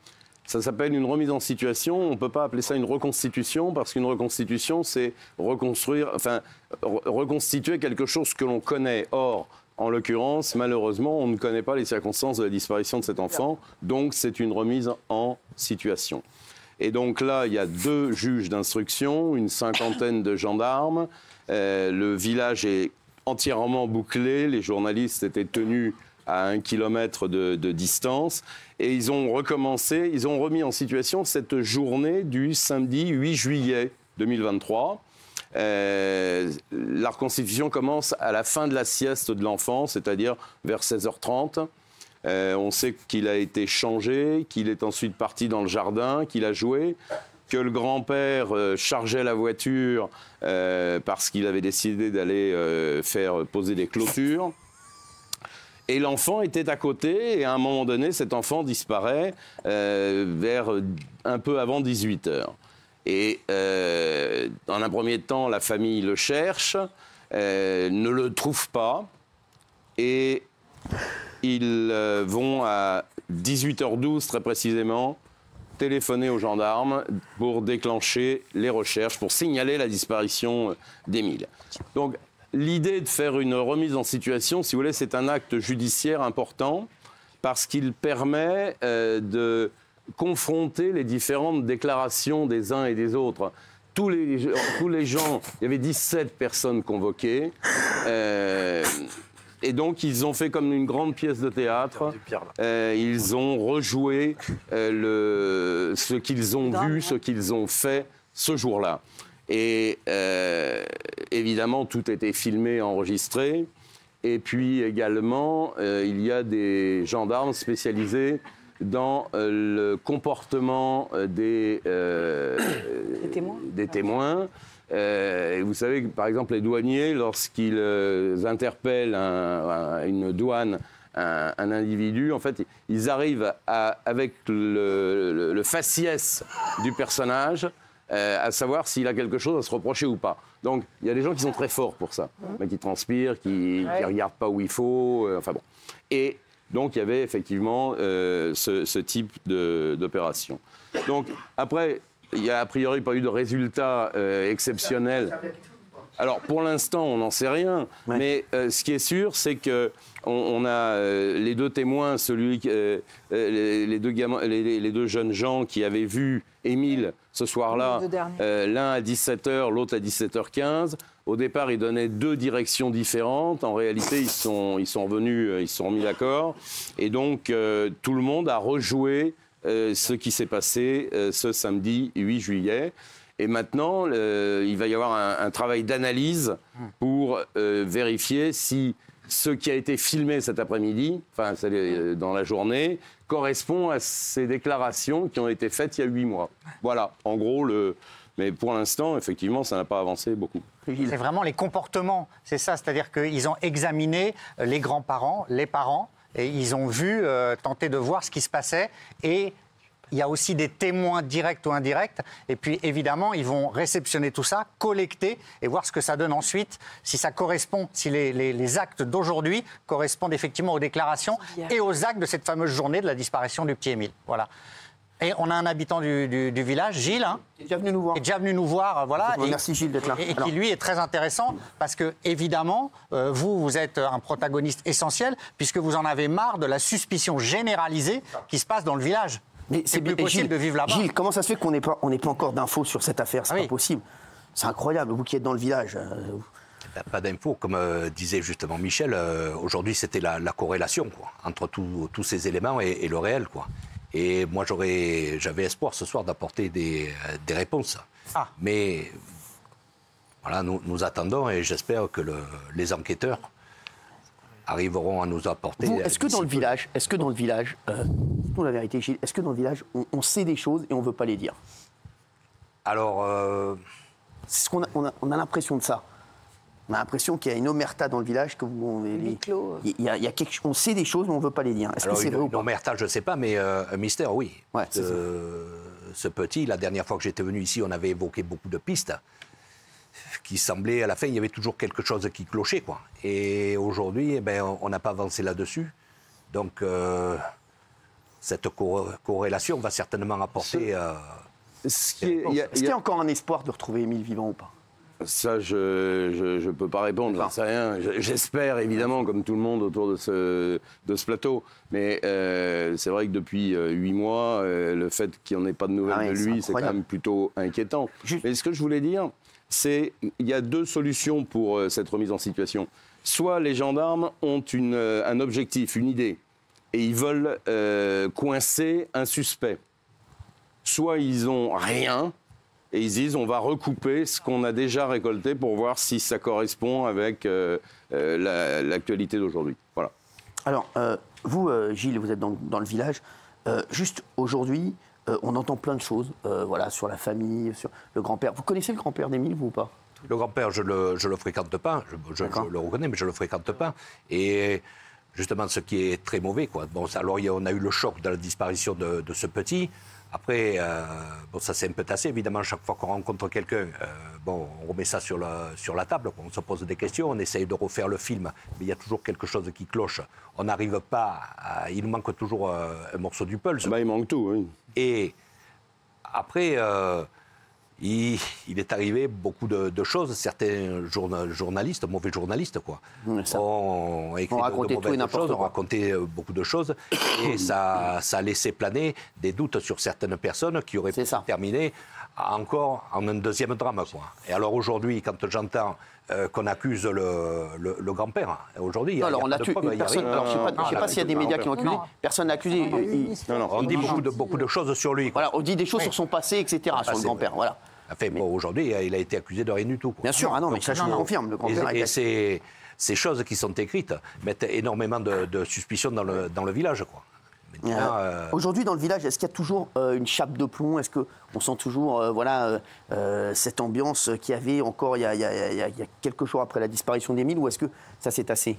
Ça s'appelle une remise en situation, on ne peut pas appeler ça une reconstitution, parce qu'une reconstitution, c'est reconstituer quelque chose que l'on connaît. Or, en l'occurrence, malheureusement, on ne connaît pas les circonstances de la disparition de cet enfant, donc c'est une remise en situation. Et donc là, il y a 2 juges d'instruction, une 50aine de gendarmes, le village est entièrement bouclé, les journalistes étaient tenus à 1 kilomètre de distance, et ils ont remis en situation cette journée du samedi 8 juillet 2023. La reconstitution commence à la fin de la sieste de l'enfant, c'est-à-dire vers 16h30. On sait qu'il a été changé, qu'il est ensuite parti dans le jardin, qu'il a joué, que le grand-père chargeait la voiture parce qu'il avait décidé d'aller faire poser des clôtures. Et l'enfant était à côté, et à un moment donné, cet enfant disparaît vers un peu avant 18h. Et dans un premier temps, la famille le cherche, ne le trouve pas, et ils vont à 18h12 très précisément téléphoner aux gendarmes pour déclencher les recherches, pour signaler la disparition d'Émile. Donc l'idée de faire une remise en situation, si vous voulez, c'est un acte judiciaire important parce qu'il permet de confronter les différentes déclarations des uns et des autres. Tous les gens, il y avait 17 personnes convoquées. Et donc, ils ont fait comme une grande pièce de théâtre. Ils ont rejoué ce qu'ils ont vu, ce qu'ils ont fait ce jour-là. Et évidemment, tout était filmé, enregistré. Et puis également, il y a des gendarmes spécialisés dans le comportement des témoins. Et vous savez que, par exemple, les douaniers, lorsqu'ils interpellent une douane, un individu, en fait, ils arrivent avec le faciès du personnage à savoir s'il a quelque chose à se reprocher ou pas. Donc, il y a des gens qui sont très forts pour ça, mais qui transpirent, qui ne regardent pas où il faut, enfin bon. Et donc, il y avait effectivement ce type d'opération. Donc, après, il n'y a a priori pas eu de résultat exceptionnel. Alors, pour l'instant, on n'en sait rien. Ouais. Mais ce qui est sûr, c'est que on a les deux témoins, les deux jeunes gens qui avaient vu Émile ce soir-là, l'un à 17h, l'autre à 17h15. Au départ, ils donnaient deux directions différentes. En réalité, ils sont revenus, ils se sont remis d'accord. Et donc, tout le monde a rejoué ce qui s'est passé ce samedi 8 juillet. Et maintenant, il va y avoir un travail d'analyse pour vérifier si ce qui a été filmé cet après-midi, enfin dans la journée, correspond à ces déclarations qui ont été faites il y a 8 mois. Voilà, en gros, mais pour l'instant, effectivement, ça n'a pas avancé beaucoup. C'est vraiment les comportements, c'est ça, c'est-à-dire qu'ils ont examiné les grands-parents, les parents, et ils ont vu, tenter de voir ce qui se passait, et il y a aussi des témoins directs ou indirects. Et puis, évidemment, ils vont réceptionner tout ça, collecter et voir ce que ça donne ensuite, si ça correspond, si les actes d'aujourd'hui correspondent effectivement aux déclarations et aux actes de cette fameuse journée de la disparition du petit Émile. Voilà. Et on a un habitant du village, Gilles, qui est déjà venu nous voir. Qui est déjà venu nous voir, voilà. Merci Gilles d'être là. Et qui, lui, est très intéressant parce que, évidemment, vous êtes un protagoniste essentiel puisque vous en avez marre de la suspicion généralisée qui se passe dans le village. Mais c'est plus possible de vivre là-bas. Gilles, comment ça se fait qu'on n'ait pas encore d'infos sur cette affaire? C'est pas possible. C'est incroyable, vous qui êtes dans le village. Pas d'infos, comme disait justement Michel. Aujourd'hui, c'était la corrélation quoi, entre tous ces éléments et le réel. Quoi. Et moi, j'avais espoir ce soir d'apporter des réponses. Mais voilà, nous attendons et j'espère que les enquêteurs arriveront à nous apporter. Est-ce que dans le village, dites-nous la vérité, Gilles, est-ce que dans le village, on sait des choses et on ne veut pas les dire? Alors, c'est ce qu'on a l'impression de ça. On a l'impression qu'il y a une omerta dans le village, que on sait des choses mais on ne veut pas les dire. Est-ce que c'est vrai ou pas? Une omerta, je ne sais pas, mais un mystère, oui. Ouais, ce petit, la dernière fois que j'étais venu ici, on avait évoqué beaucoup de pistes qui semblaient, à la fin, il y avait toujours quelque chose qui clochait, quoi. Et aujourd'hui, on n'a pas avancé là-dessus. Donc, cette corrélation va certainement apporter... Est-ce qu'il y a encore un espoir de retrouver Émile vivant ou pas? Ça, je ne peux pas répondre, j'en sais rien. J'espère, évidemment, comme tout le monde autour de ce plateau. Mais c'est vrai que depuis 8 mois, le fait qu'il n'y en ait pas de nouvelles de lui, c'est quand même plutôt inquiétant. Mais ce que je voulais dire, c'est qu'il y a deux solutions pour cette remise en situation. Soit les gendarmes ont un objectif, une idée, et ils veulent coincer un suspect. Soit ils n'ont rien, et ils disent on va recouper ce qu'on a déjà récolté pour voir si ça correspond avec l'actualité d'aujourd'hui. Voilà. Alors, vous, Gilles, vous êtes dans le village. Juste aujourd'hui, on entend plein de choses voilà, sur la famille, sur le grand-père. Vous connaissez le grand-père d'Émile, vous ou pas? Le grand-père, je le fréquente pas. Je le reconnais, mais je le fréquente pas. Et justement, ce qui est très mauvais, quoi. Bon, alors, on a eu le choc de la disparition de ce petit. Après, ça s'est un peu tassé. Évidemment, chaque fois qu'on rencontre quelqu'un, on remet ça sur la table. On se pose des questions, on essaye de refaire le film. Mais il y a toujours quelque chose qui cloche. On n'arrive pas il nous manque toujours un morceau du puzzle. Il manque tout, oui. Et après, il est arrivé beaucoup de choses. Certains journalistes, mauvais journalistes, quoi, ont écrit de mauvaises choses, ont raconté beaucoup de choses. Et ça a laissé planer des doutes sur certaines personnes qui auraient pu terminer encore en un deuxième drame, quoi. Et alors aujourd'hui, quand j'entends qu'on accuse le grand-père, aujourd'hui, il y a pas de preuves. Personne, alors, je ne sais pas s'il y a des médias qui ont accusé. Personne n'a accusé. On dit beaucoup de choses sur lui. Voilà, on dit des choses sur son passé, etc., sur le grand-père. Voilà. Enfin, aujourd'hui, il a été accusé de rien du tout, quoi. Bien sûr, mais ça, je vous confirme. Le grand-père et ces choses qui sont écrites mettent énormément de suspicions dans le village, quoi. Aujourd'hui, dans le village, est-ce qu'il y a toujours une chape de plomb? Est-ce qu'on sent toujours cette ambiance qu'il y avait encore il y a quelques jours après la disparition d'Émile, ou est-ce que ça s'est tassé?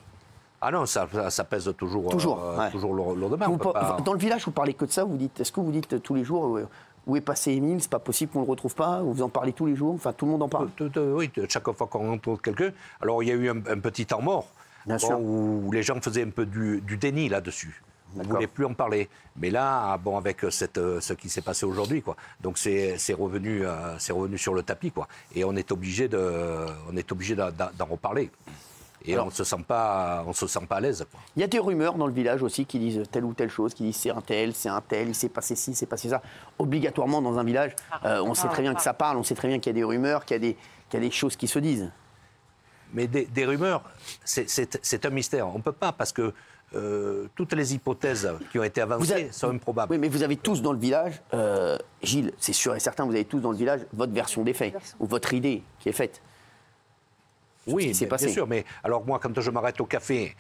Ah non, ça pèse toujours lourdement. Dans le village, vous parlez que de ça? Est-ce que vous dites tous les jours où est passé Émile? C'est pas possible qu'on le retrouve pas? Vous en parlez tous les jours? Enfin, tout le monde en parle? Oui, chaque fois qu'on rencontre quelqu'un. Alors, il y a eu un petit temps mort où les gens faisaient un peu du déni là-dessus. On ne voulait plus en parler. Mais là, bon, avec ce qui s'est passé aujourd'hui, quoi. Donc c'est revenu sur le tapis, quoi. Et on est obligé d'en reparler. Et alors, on ne se sent pas à l'aise. Il y a des rumeurs dans le village aussi qui disent telle ou telle chose, qui disent c'est un tel, il s'est passé ci, c'est passé ça. Obligatoirement dans un village, on sait très bien que ça parle, on sait très bien qu'il y a des rumeurs, qu'il y a des choses qui se disent. Mais des rumeurs, c'est un mystère. On ne peut pas parce que toutes les hypothèses qui ont été avancées sont improbables. Oui, mais vous avez tous dans le village, Gilles, c'est sûr et certain, vous avez tous dans le village votre version des faits, ou votre idée qui est faite. Oui, bien sûr. Mais alors moi, quand je m'arrête au café,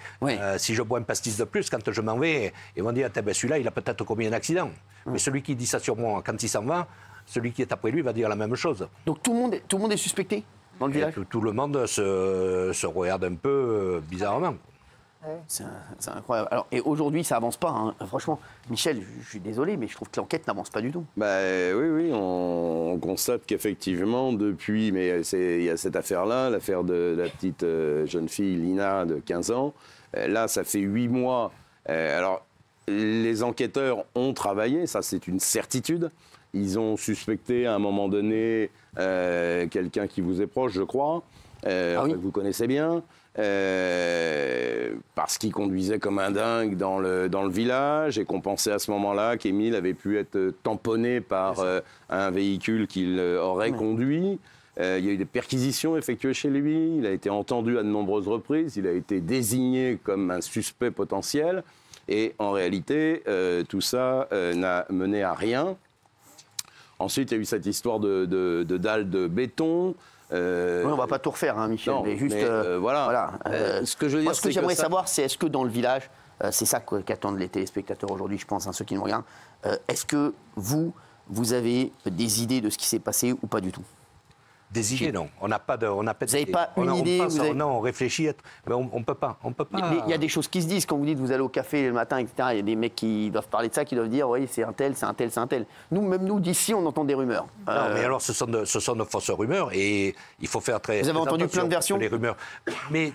si je bois un pastis de plus, quand je m'en vais, ils vont dire, celui-là, il a peut-être commis un accident. Mais celui qui dit ça sur moi, quand il s'en va, celui qui est après lui va dire la même chose. Donc tout le monde est suspecté dans le village ? Tout le monde se regarde un peu bizarrement. C'est incroyable. Alors, et aujourd'hui, ça avance pas. Hein. Franchement, Michel, je suis désolé, mais je trouve que l'enquête n'avance pas du tout. Oui, on constate qu'effectivement, depuis, mais il y a cette affaire-là, l'affaire de la petite jeune fille Lina de 15 ans. Là, ça fait 8 mois. Alors, les enquêteurs ont travaillé, ça c'est une certitude. Ils ont suspecté à un moment donné quelqu'un qui vous est proche, je crois, que vous connaissez bien. Parce qu'il conduisait comme un dingue dans le village et qu'on pensait à ce moment-là qu'Émile avait pu être tamponné par un véhicule qu'il aurait conduit. Il y a eu des perquisitions effectuées chez lui, il a été entendu à de nombreuses reprises, il a été désigné comme un suspect potentiel et en réalité tout ça n'a mené à rien. Ensuite il y a eu cette histoire de dalles de béton. On ne va pas tout refaire, hein, Michel, mais juste. Voilà. Ce que je veux dire, ce que j'aimerais savoir, c'est est-ce que dans le village, c'est ça qu'attendent les téléspectateurs aujourd'hui, je pense, hein, ceux qui nous regardent, est-ce que vous avez des idées de ce qui s'est passé ou pas du tout ? Des idées, non. On n'a pas de. Vous n'avez pas une idée Non, on réfléchit, mais on ne peut pas. Mais il y a des choses qui se disent quand vous dites vous allez au café le matin, etc. Il y a des mecs qui doivent parler de ça, qui doivent dire oui, c'est un tel, c'est un tel, c'est un tel. Même nous, d'ici, on entend des rumeurs. Non, mais alors, ce sont de fausses rumeurs et il faut faire très. Vous avez entendu plein de versions ? Les rumeurs. Mais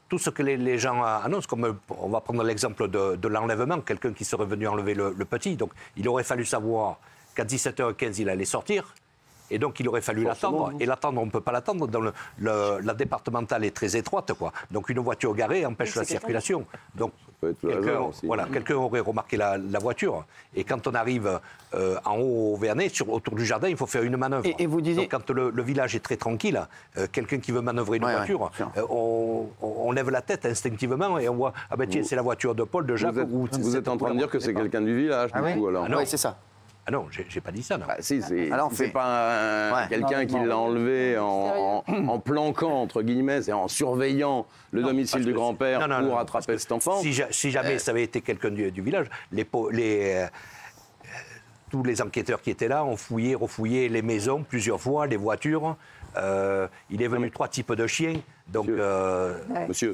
tout ce que les gens annoncent, comme on va prendre l'exemple de l'enlèvement, quelqu'un qui serait venu enlever le petit, donc il aurait fallu savoir qu'à 17h15, il allait sortir. Et donc, il aurait fallu l'attendre. Et l'attendre, on ne peut pas l'attendre. La départementale est très étroite, quoi. Donc, une voiture garée empêche la circulation. Donc, quelqu'un aurait remarqué la voiture. Et quand on arrive en haut au Vernet, autour du jardin, il faut faire une manœuvre. Et vous disiez... Donc, quand le village est très tranquille, quelqu'un qui veut manœuvrer une voiture, on lève la tête instinctivement et on voit, ah ben tiens, c'est la voiture de Paul, de Jacques. Vous êtes en train de dire que c'est quelqu'un du village, du coup, alors. Oui, c'est ça. Ah non, j'ai pas dit ça, non. C'est pas quelqu'un qui l'a enlevé en planquant, entre guillemets, et en surveillant le domicile du grand-père pour attraper cet enfant. Si jamais ça avait été quelqu'un du village, tous les enquêteurs qui étaient là ont fouillé, refouillé les maisons plusieurs fois, les voitures. Il est venu 3 types de chiens, donc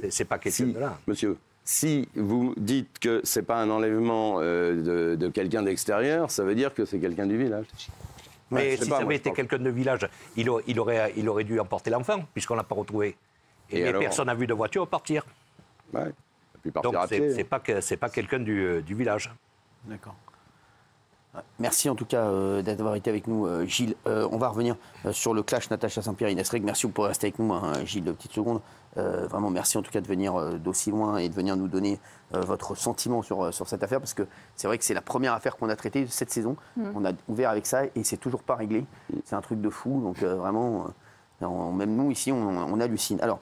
c'est pas quelqu'un de là. Monsieur, si vous dites que c'est pas un enlèvement de quelqu'un d'extérieur, ça veut dire que c'est quelqu'un du village. Mais si ça avait été quelqu'un de village, il aurait dû emporter l'enfant, puisqu'on l'a pas retrouvé. Et personne n'a vu de voiture partir. Ouais. Et puis partir donc à pied. C'est pas quelqu'un du village. D'accord. Merci en tout cas d'avoir été avec nous, Gilles. On va revenir sur le clash Natacha Saint-Pierre-Inès Reg. Merci pour rester avec nous, Gilles, de petites secondes. Vraiment, merci en tout cas de venir d'aussi loin et de venir nous donner votre sentiment sur cette affaire, parce que c'est vrai que c'est la première affaire qu'on a traitée cette saison. On a ouvert avec ça et c'est toujours pas réglé. C'est un truc de fou, donc vraiment, même nous ici, on hallucine. Alors,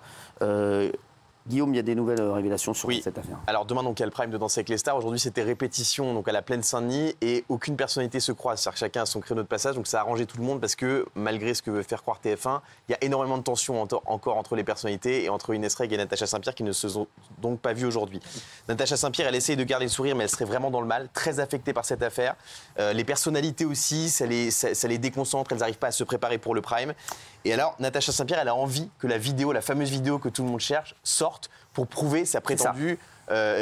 Guillaume, il y a des nouvelles révélations sur cette affaire. Alors demain, donc, il y a le prime de Danser avec les stars. Aujourd'hui, c'était répétition donc, à la Plaine Saint-Denis et aucune personnalité se croise. C'est-à-dire que chacun a son créneau de passage. Donc ça a arrangé tout le monde parce que, malgré ce que veut faire croire TF1, il y a énormément de tensions encore entre les personnalités et entre Inès Reg et Natacha Saint-Pierre qui ne se sont donc pas vues aujourd'hui. Natacha Saint-Pierre, elle essaye de garder le sourire, mais elle serait vraiment dans le mal, très affectée par cette affaire. Les personnalités aussi, ça les déconcentre. Elles n'arrivent pas à se préparer pour le prime. Et alors, Natacha Saint-Pierre, elle a envie que la vidéo, la fameuse vidéo que tout le monde cherche, sorte pour prouver sa prétendue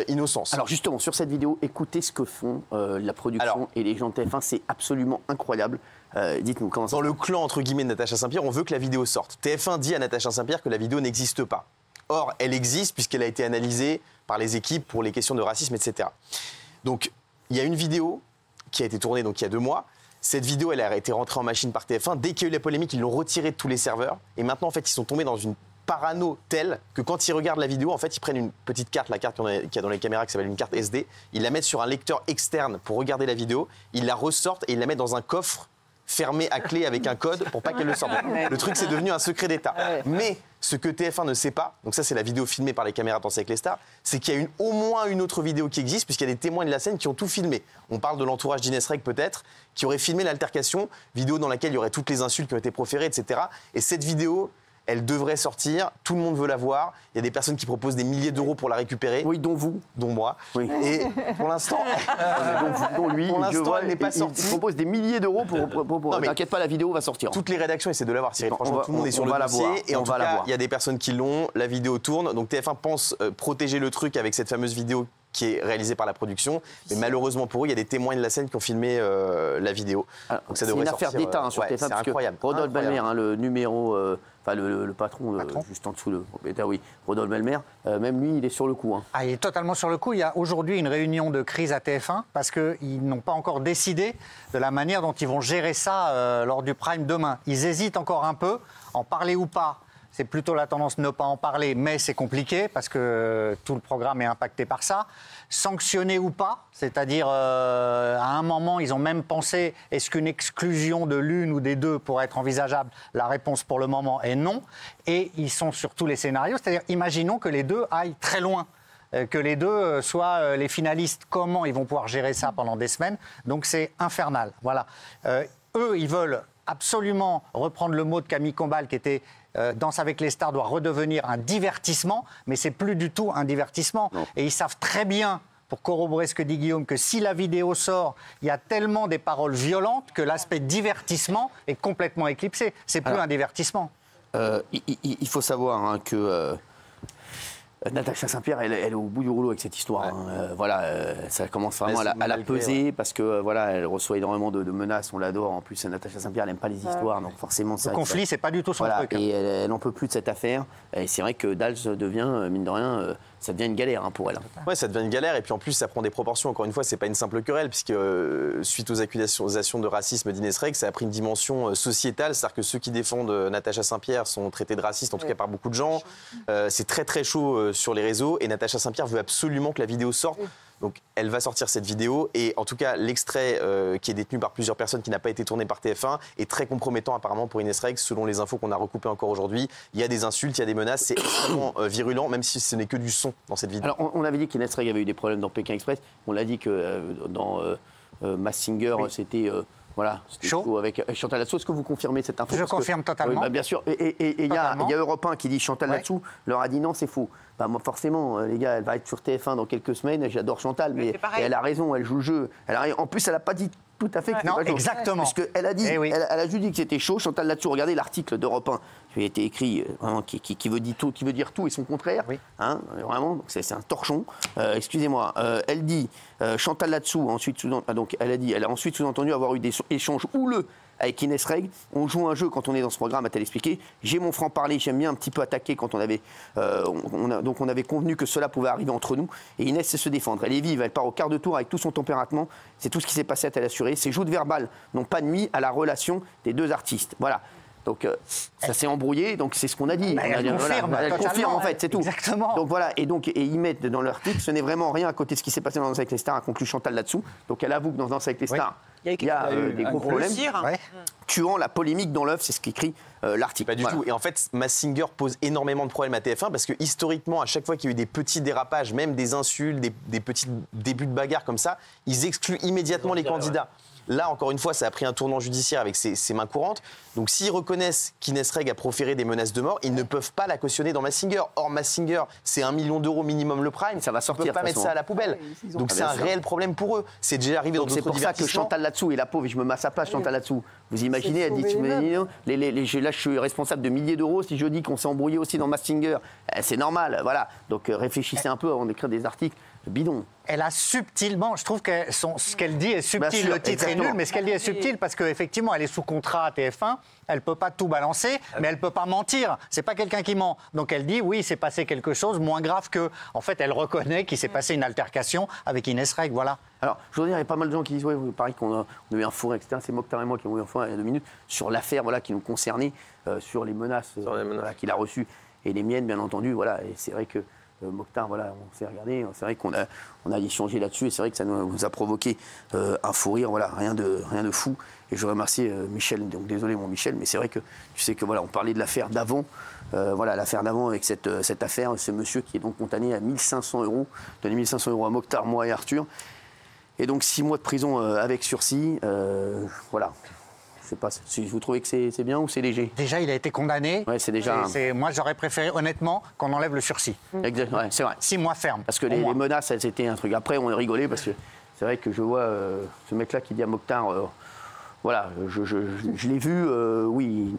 innocence. Alors justement, sur cette vidéo, écoutez ce que font la production et les gens de TF1, c'est absolument incroyable. Dites-nous comment ça. Dans le clan, entre guillemets, de Natacha Saint-Pierre, on veut que la vidéo sorte. TF1 dit à Natacha Saint-Pierre que la vidéo n'existe pas. Or, elle existe puisqu'elle a été analysée par les équipes pour les questions de racisme, etc. Donc, il y a une vidéo qui a été tournée donc, il y a 2 mois. Cette vidéo, elle a été rentrée en machine par TF1. Dès qu'il y a eu la polémique, ils l'ont retirée de tous les serveurs. Et maintenant, en fait, ils sont tombés dans une parano telle que quand ils regardent la vidéo, en fait, ils prennent une petite carte, la carte qu'il y a dans les caméras qui s'appelle une carte SD. Ils la mettent sur un lecteur externe pour regarder la vidéo. Ils la ressortent et ils la mettent dans un coffre fermé à clé avec un code pour pas qu'elle le sorte. Le truc, c'est devenu un secret d'État. Mais ce que TF1 ne sait pas, donc ça c'est la vidéo filmée par les caméras Danser avec les stars, c'est qu'il y a au moins une autre vidéo qui existe, puisqu'il y a des témoins de la scène qui ont tout filmé. On parle de l'entourage d'Inès Reg peut-être, qui aurait filmé l'altercation, vidéo dans laquelle il y aurait toutes les insultes qui ont été proférées, etc. Et cette vidéo, elle devrait sortir, tout le monde veut la voir. Il y a des personnes qui proposent des milliers d'euros pour la récupérer. Oui, dont vous. Dont moi. Oui. Et pour l'instant, dont lui, pour l'instant, elle n'est pas sortie. Il propose des milliers d'euros pour t'inquiète pas, la vidéo va sortir. Toutes les rédactions essaient de l'avoir, Cyril. Franchement, tout le monde est sur le dossier. Et en tout cas, il y a des personnes qui l'ont. La vidéo tourne. Donc TF1 pense protéger le truc avec cette fameuse vidéo qui est réalisée par la production. Mais malheureusement pour eux, il y a des témoins de la scène qui ont filmé la vidéo. Donc ça devrait sortir. C'est une affaire d'État sur TF1. C'est incroyable. Rodolphe Belmer, le numéro... Enfin, le patron, juste en dessous, le propriétaire, oui, Rodolphe Belmer, même lui, il est sur le coup. Hein. Ah, il est totalement sur le coup. Il y a aujourd'hui une réunion de crise à TF1 parce qu'ils n'ont pas encore décidé de la manière dont ils vont gérer ça lors du prime demain. Ils hésitent encore un peu, en parler ou pas. C'est plutôt la tendance de ne pas en parler, mais c'est compliqué parce que tout le programme est impacté par ça. Sanctionner ou pas, c'est-à-dire à un moment, ils ont même pensé, est-ce qu'une exclusion de l'une ou des deux pourrait être envisageable? La réponse pour le moment est non. Et ils sont sur tous les scénarios, c'est-à-dire imaginons que les deux aillent très loin. Que les deux soient les finalistes. Comment ils vont pouvoir gérer ça pendant des semaines? Donc c'est infernal. Voilà. Eux, ils veulent absolument reprendre le mot de Camille Combal qui était Danse avec les stars doit redevenir un divertissement, mais c'est plus du tout un divertissement. Non. Et ils savent très bien, pour corroborer ce que dit Guillaume, que si la vidéo sort, il y a tellement des paroles violentes que l'aspect divertissement est complètement éclipsé. C'est plus un divertissement. Il faut savoir que Natacha Saint-Pierre, elle est au bout du rouleau avec cette histoire. Hein. Ça commence vraiment à la peser parce que elle reçoit énormément de menaces. On l'adore. En plus, Natacha Saint-Pierre, elle n'aime pas les histoires, donc forcément ça. Le conflit, c'est pas du tout son truc. Et elle n'en peut plus de cette affaire. Et c'est vrai que Dals devient, mine de rien, ça devient une galère pour elle. Ouais, ça devient une galère. Et puis en plus, ça prend des proportions. Encore une fois, c'est pas une simple querelle, puisque suite aux accusations de racisme d'Inès Reg, ça a pris une dimension sociétale. C'est-à-dire que ceux qui défendent Natacha Saint-Pierre sont traités de racistes, en tout cas par beaucoup de gens. C'est très très chaud sur les réseaux. Et Natacha Saint-Pierre veut absolument que la vidéo sorte. Donc elle va sortir cette vidéo. Et en tout cas, l'extrait qui est détenu par plusieurs personnes, qui n'a pas été tourné par TF1, est très compromettant apparemment pour Inès Reg. Selon les infos qu'on a recoupées encore aujourd'hui, il y a des insultes, il y a des menaces. C'est extrêmement virulent, même si ce n'est que du son dans cette vidéo. Alors on avait dit qu'Inès Reg avait eu des problèmes dans Pékin Express. On l'a dit que dans Masked Singer, c'était... chaud avec Chantal Latsou. Est-ce que vous confirmez cette info? Je confirme totalement. Bien sûr. Et il y a Europe 1 qui dit Chantal Latsou leur a dit non, c'est faux. Moi, forcément, les gars, elle va être sur TF1 dans quelques semaines. J'adore Chantal, mais elle a raison, elle joue le jeu. En plus, elle n'a pas dit tout à fait que non, exactement. Parce qu'elle a dit, elle a juste dit que c'était chaud. Chantal Latsou, regardez l'article d'Europe 1 qui a été écrit, vraiment, qui veut dire tout et son contraire. Hein, vraiment, c'est un torchon. Excusez-moi. Elle dit, Chantal Latsou, elle a ensuite sous-entendu avoir eu des échanges houleux avec Inès Reg. On joue un jeu quand on est dans ce programme à Téléexpliqué. J'ai mon franc-parler, j'aime bien un petit peu attaquer quand on avait... donc on avait convenu que cela pouvait arriver entre nous. Et Inès sait se défendre. Elle est vive, elle part au quart de tour avec tout son tempérament. C'est tout ce qui s'est passé à Télé Assuré. Ces joutes verbales n'ont pas nuit à la relation des deux artistes. Voilà. Donc ça s'est embrouillé, donc c'est ce qu'on a dit. Elle confirme en fait, c'est tout. Exactement. Donc voilà, et ils mettent dans leur article, ce n'est vraiment rien à côté de ce qui s'est passé dans Danse avec les stars, a conclu Chantal Latsou. Donc elle avoue que dans Danse avec les stars, il y a des gros problèmes. Tuant la polémique dans l'œuf, c'est ce qu'écrit l'article. Pas du tout. Et en fait, Masked Singer pose énormément de problèmes à TF1 parce que historiquement, à chaque fois qu'il y a eu des petits dérapages, même des insultes, des petits débuts de bagarre comme ça, ils excluent immédiatement les candidats. Là, encore une fois, ça a pris un tournant judiciaire avec ses mains courantes. Donc, s'ils reconnaissent qu'Inès Reg a proféré des menaces de mort, ils ne peuvent pas la cautionner dans Masked Singer. Or, Masked Singer, c'est 1 million d'euros minimum le prime. Ça va sortir. Ils ne peuvent pas mettre ça à la poubelle. Donc, c'est un réel problème pour eux. C'est déjà arrivé dans d'autres divertissements. C'est pour ça que Chantal Latsou est la pauvre, et je me mets à sa place, Chantal Latsou. Vous imaginez, elle dit, là, je suis responsable de milliers d'euros. Si je dis qu'on s'est embrouillé aussi dans Masked Singer, c'est normal. Voilà. Donc, réfléchissez un peu avant d'écrire des articles. bidon. Elle a subtilement, je trouve que ce qu'elle dit est subtil. Le titre est nul, mais ce qu'elle dit est subtil parce qu'effectivement, elle est sous contrat à TF1. Elle ne peut pas tout balancer, mais elle ne peut pas mentir. C'est pas quelqu'un qui ment. Donc elle dit, oui, il s'est passé quelque chose moins grave que... En fait, elle reconnaît qu'il s'est passé une altercation avec Inès Reg, voilà. Alors, je veux dire, il y a pas mal de gens qui disent, ouais, pareil qu'on a eu un fourré, etc. C'est Mokhtar et moi qui avons eu un fourré il y a 2 minutes sur l'affaire voilà, qui nous concernait, sur les menaces, voilà, qu'il a reçues. Et les miennes, bien entendu, voilà. Et c'est vrai que Mokhtar, voilà, on s'est regardé, c'est vrai qu'on a échangé là-dessus et c'est vrai que ça nous a provoqué un fou rire, voilà, rien de fou. Et je remercie Michel, donc désolé mon Michel, mais c'est vrai que tu sais que voilà, on parlait de l'affaire d'avant, voilà, l'affaire d'avant avec cette affaire, ce monsieur qui est donc condamné à 1 500 €, donné 1 500 € à Mokhtar, moi et Arthur, et donc 6 mois de prison avec sursis, voilà. Je sais pas si vous trouvez que c'est bien ou c'est léger. Déjà, il a été condamné. Ouais, c'est déjà. Moi, j'aurais préféré, honnêtement, qu'on enlève le sursis. Exactement, ouais, c'est vrai. 6 mois ferme. Parce que les menaces, elles étaient un truc. Après, on a rigolé parce que c'est vrai que je vois ce mec-là qui dit à Mokhtar. Voilà, je l'ai vu, oui.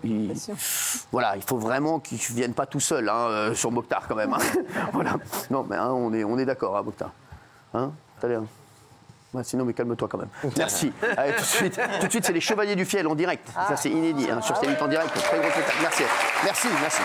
Voilà, il faut vraiment qu'il ne vienne pas tout seul hein, sur Mokhtar quand même. Hein. Voilà. Non, mais hein, on est d'accord, hein, Mokhtar. Hein, t'as l'air. Ouais, sinon, mais calme-toi quand même. Merci. Allez, tout de suite, c'est les Chevaliers du Fiel en direct. Ça, c'est inédit. Hein, sur C8 en direct. Très gros spectacle. Merci. Merci.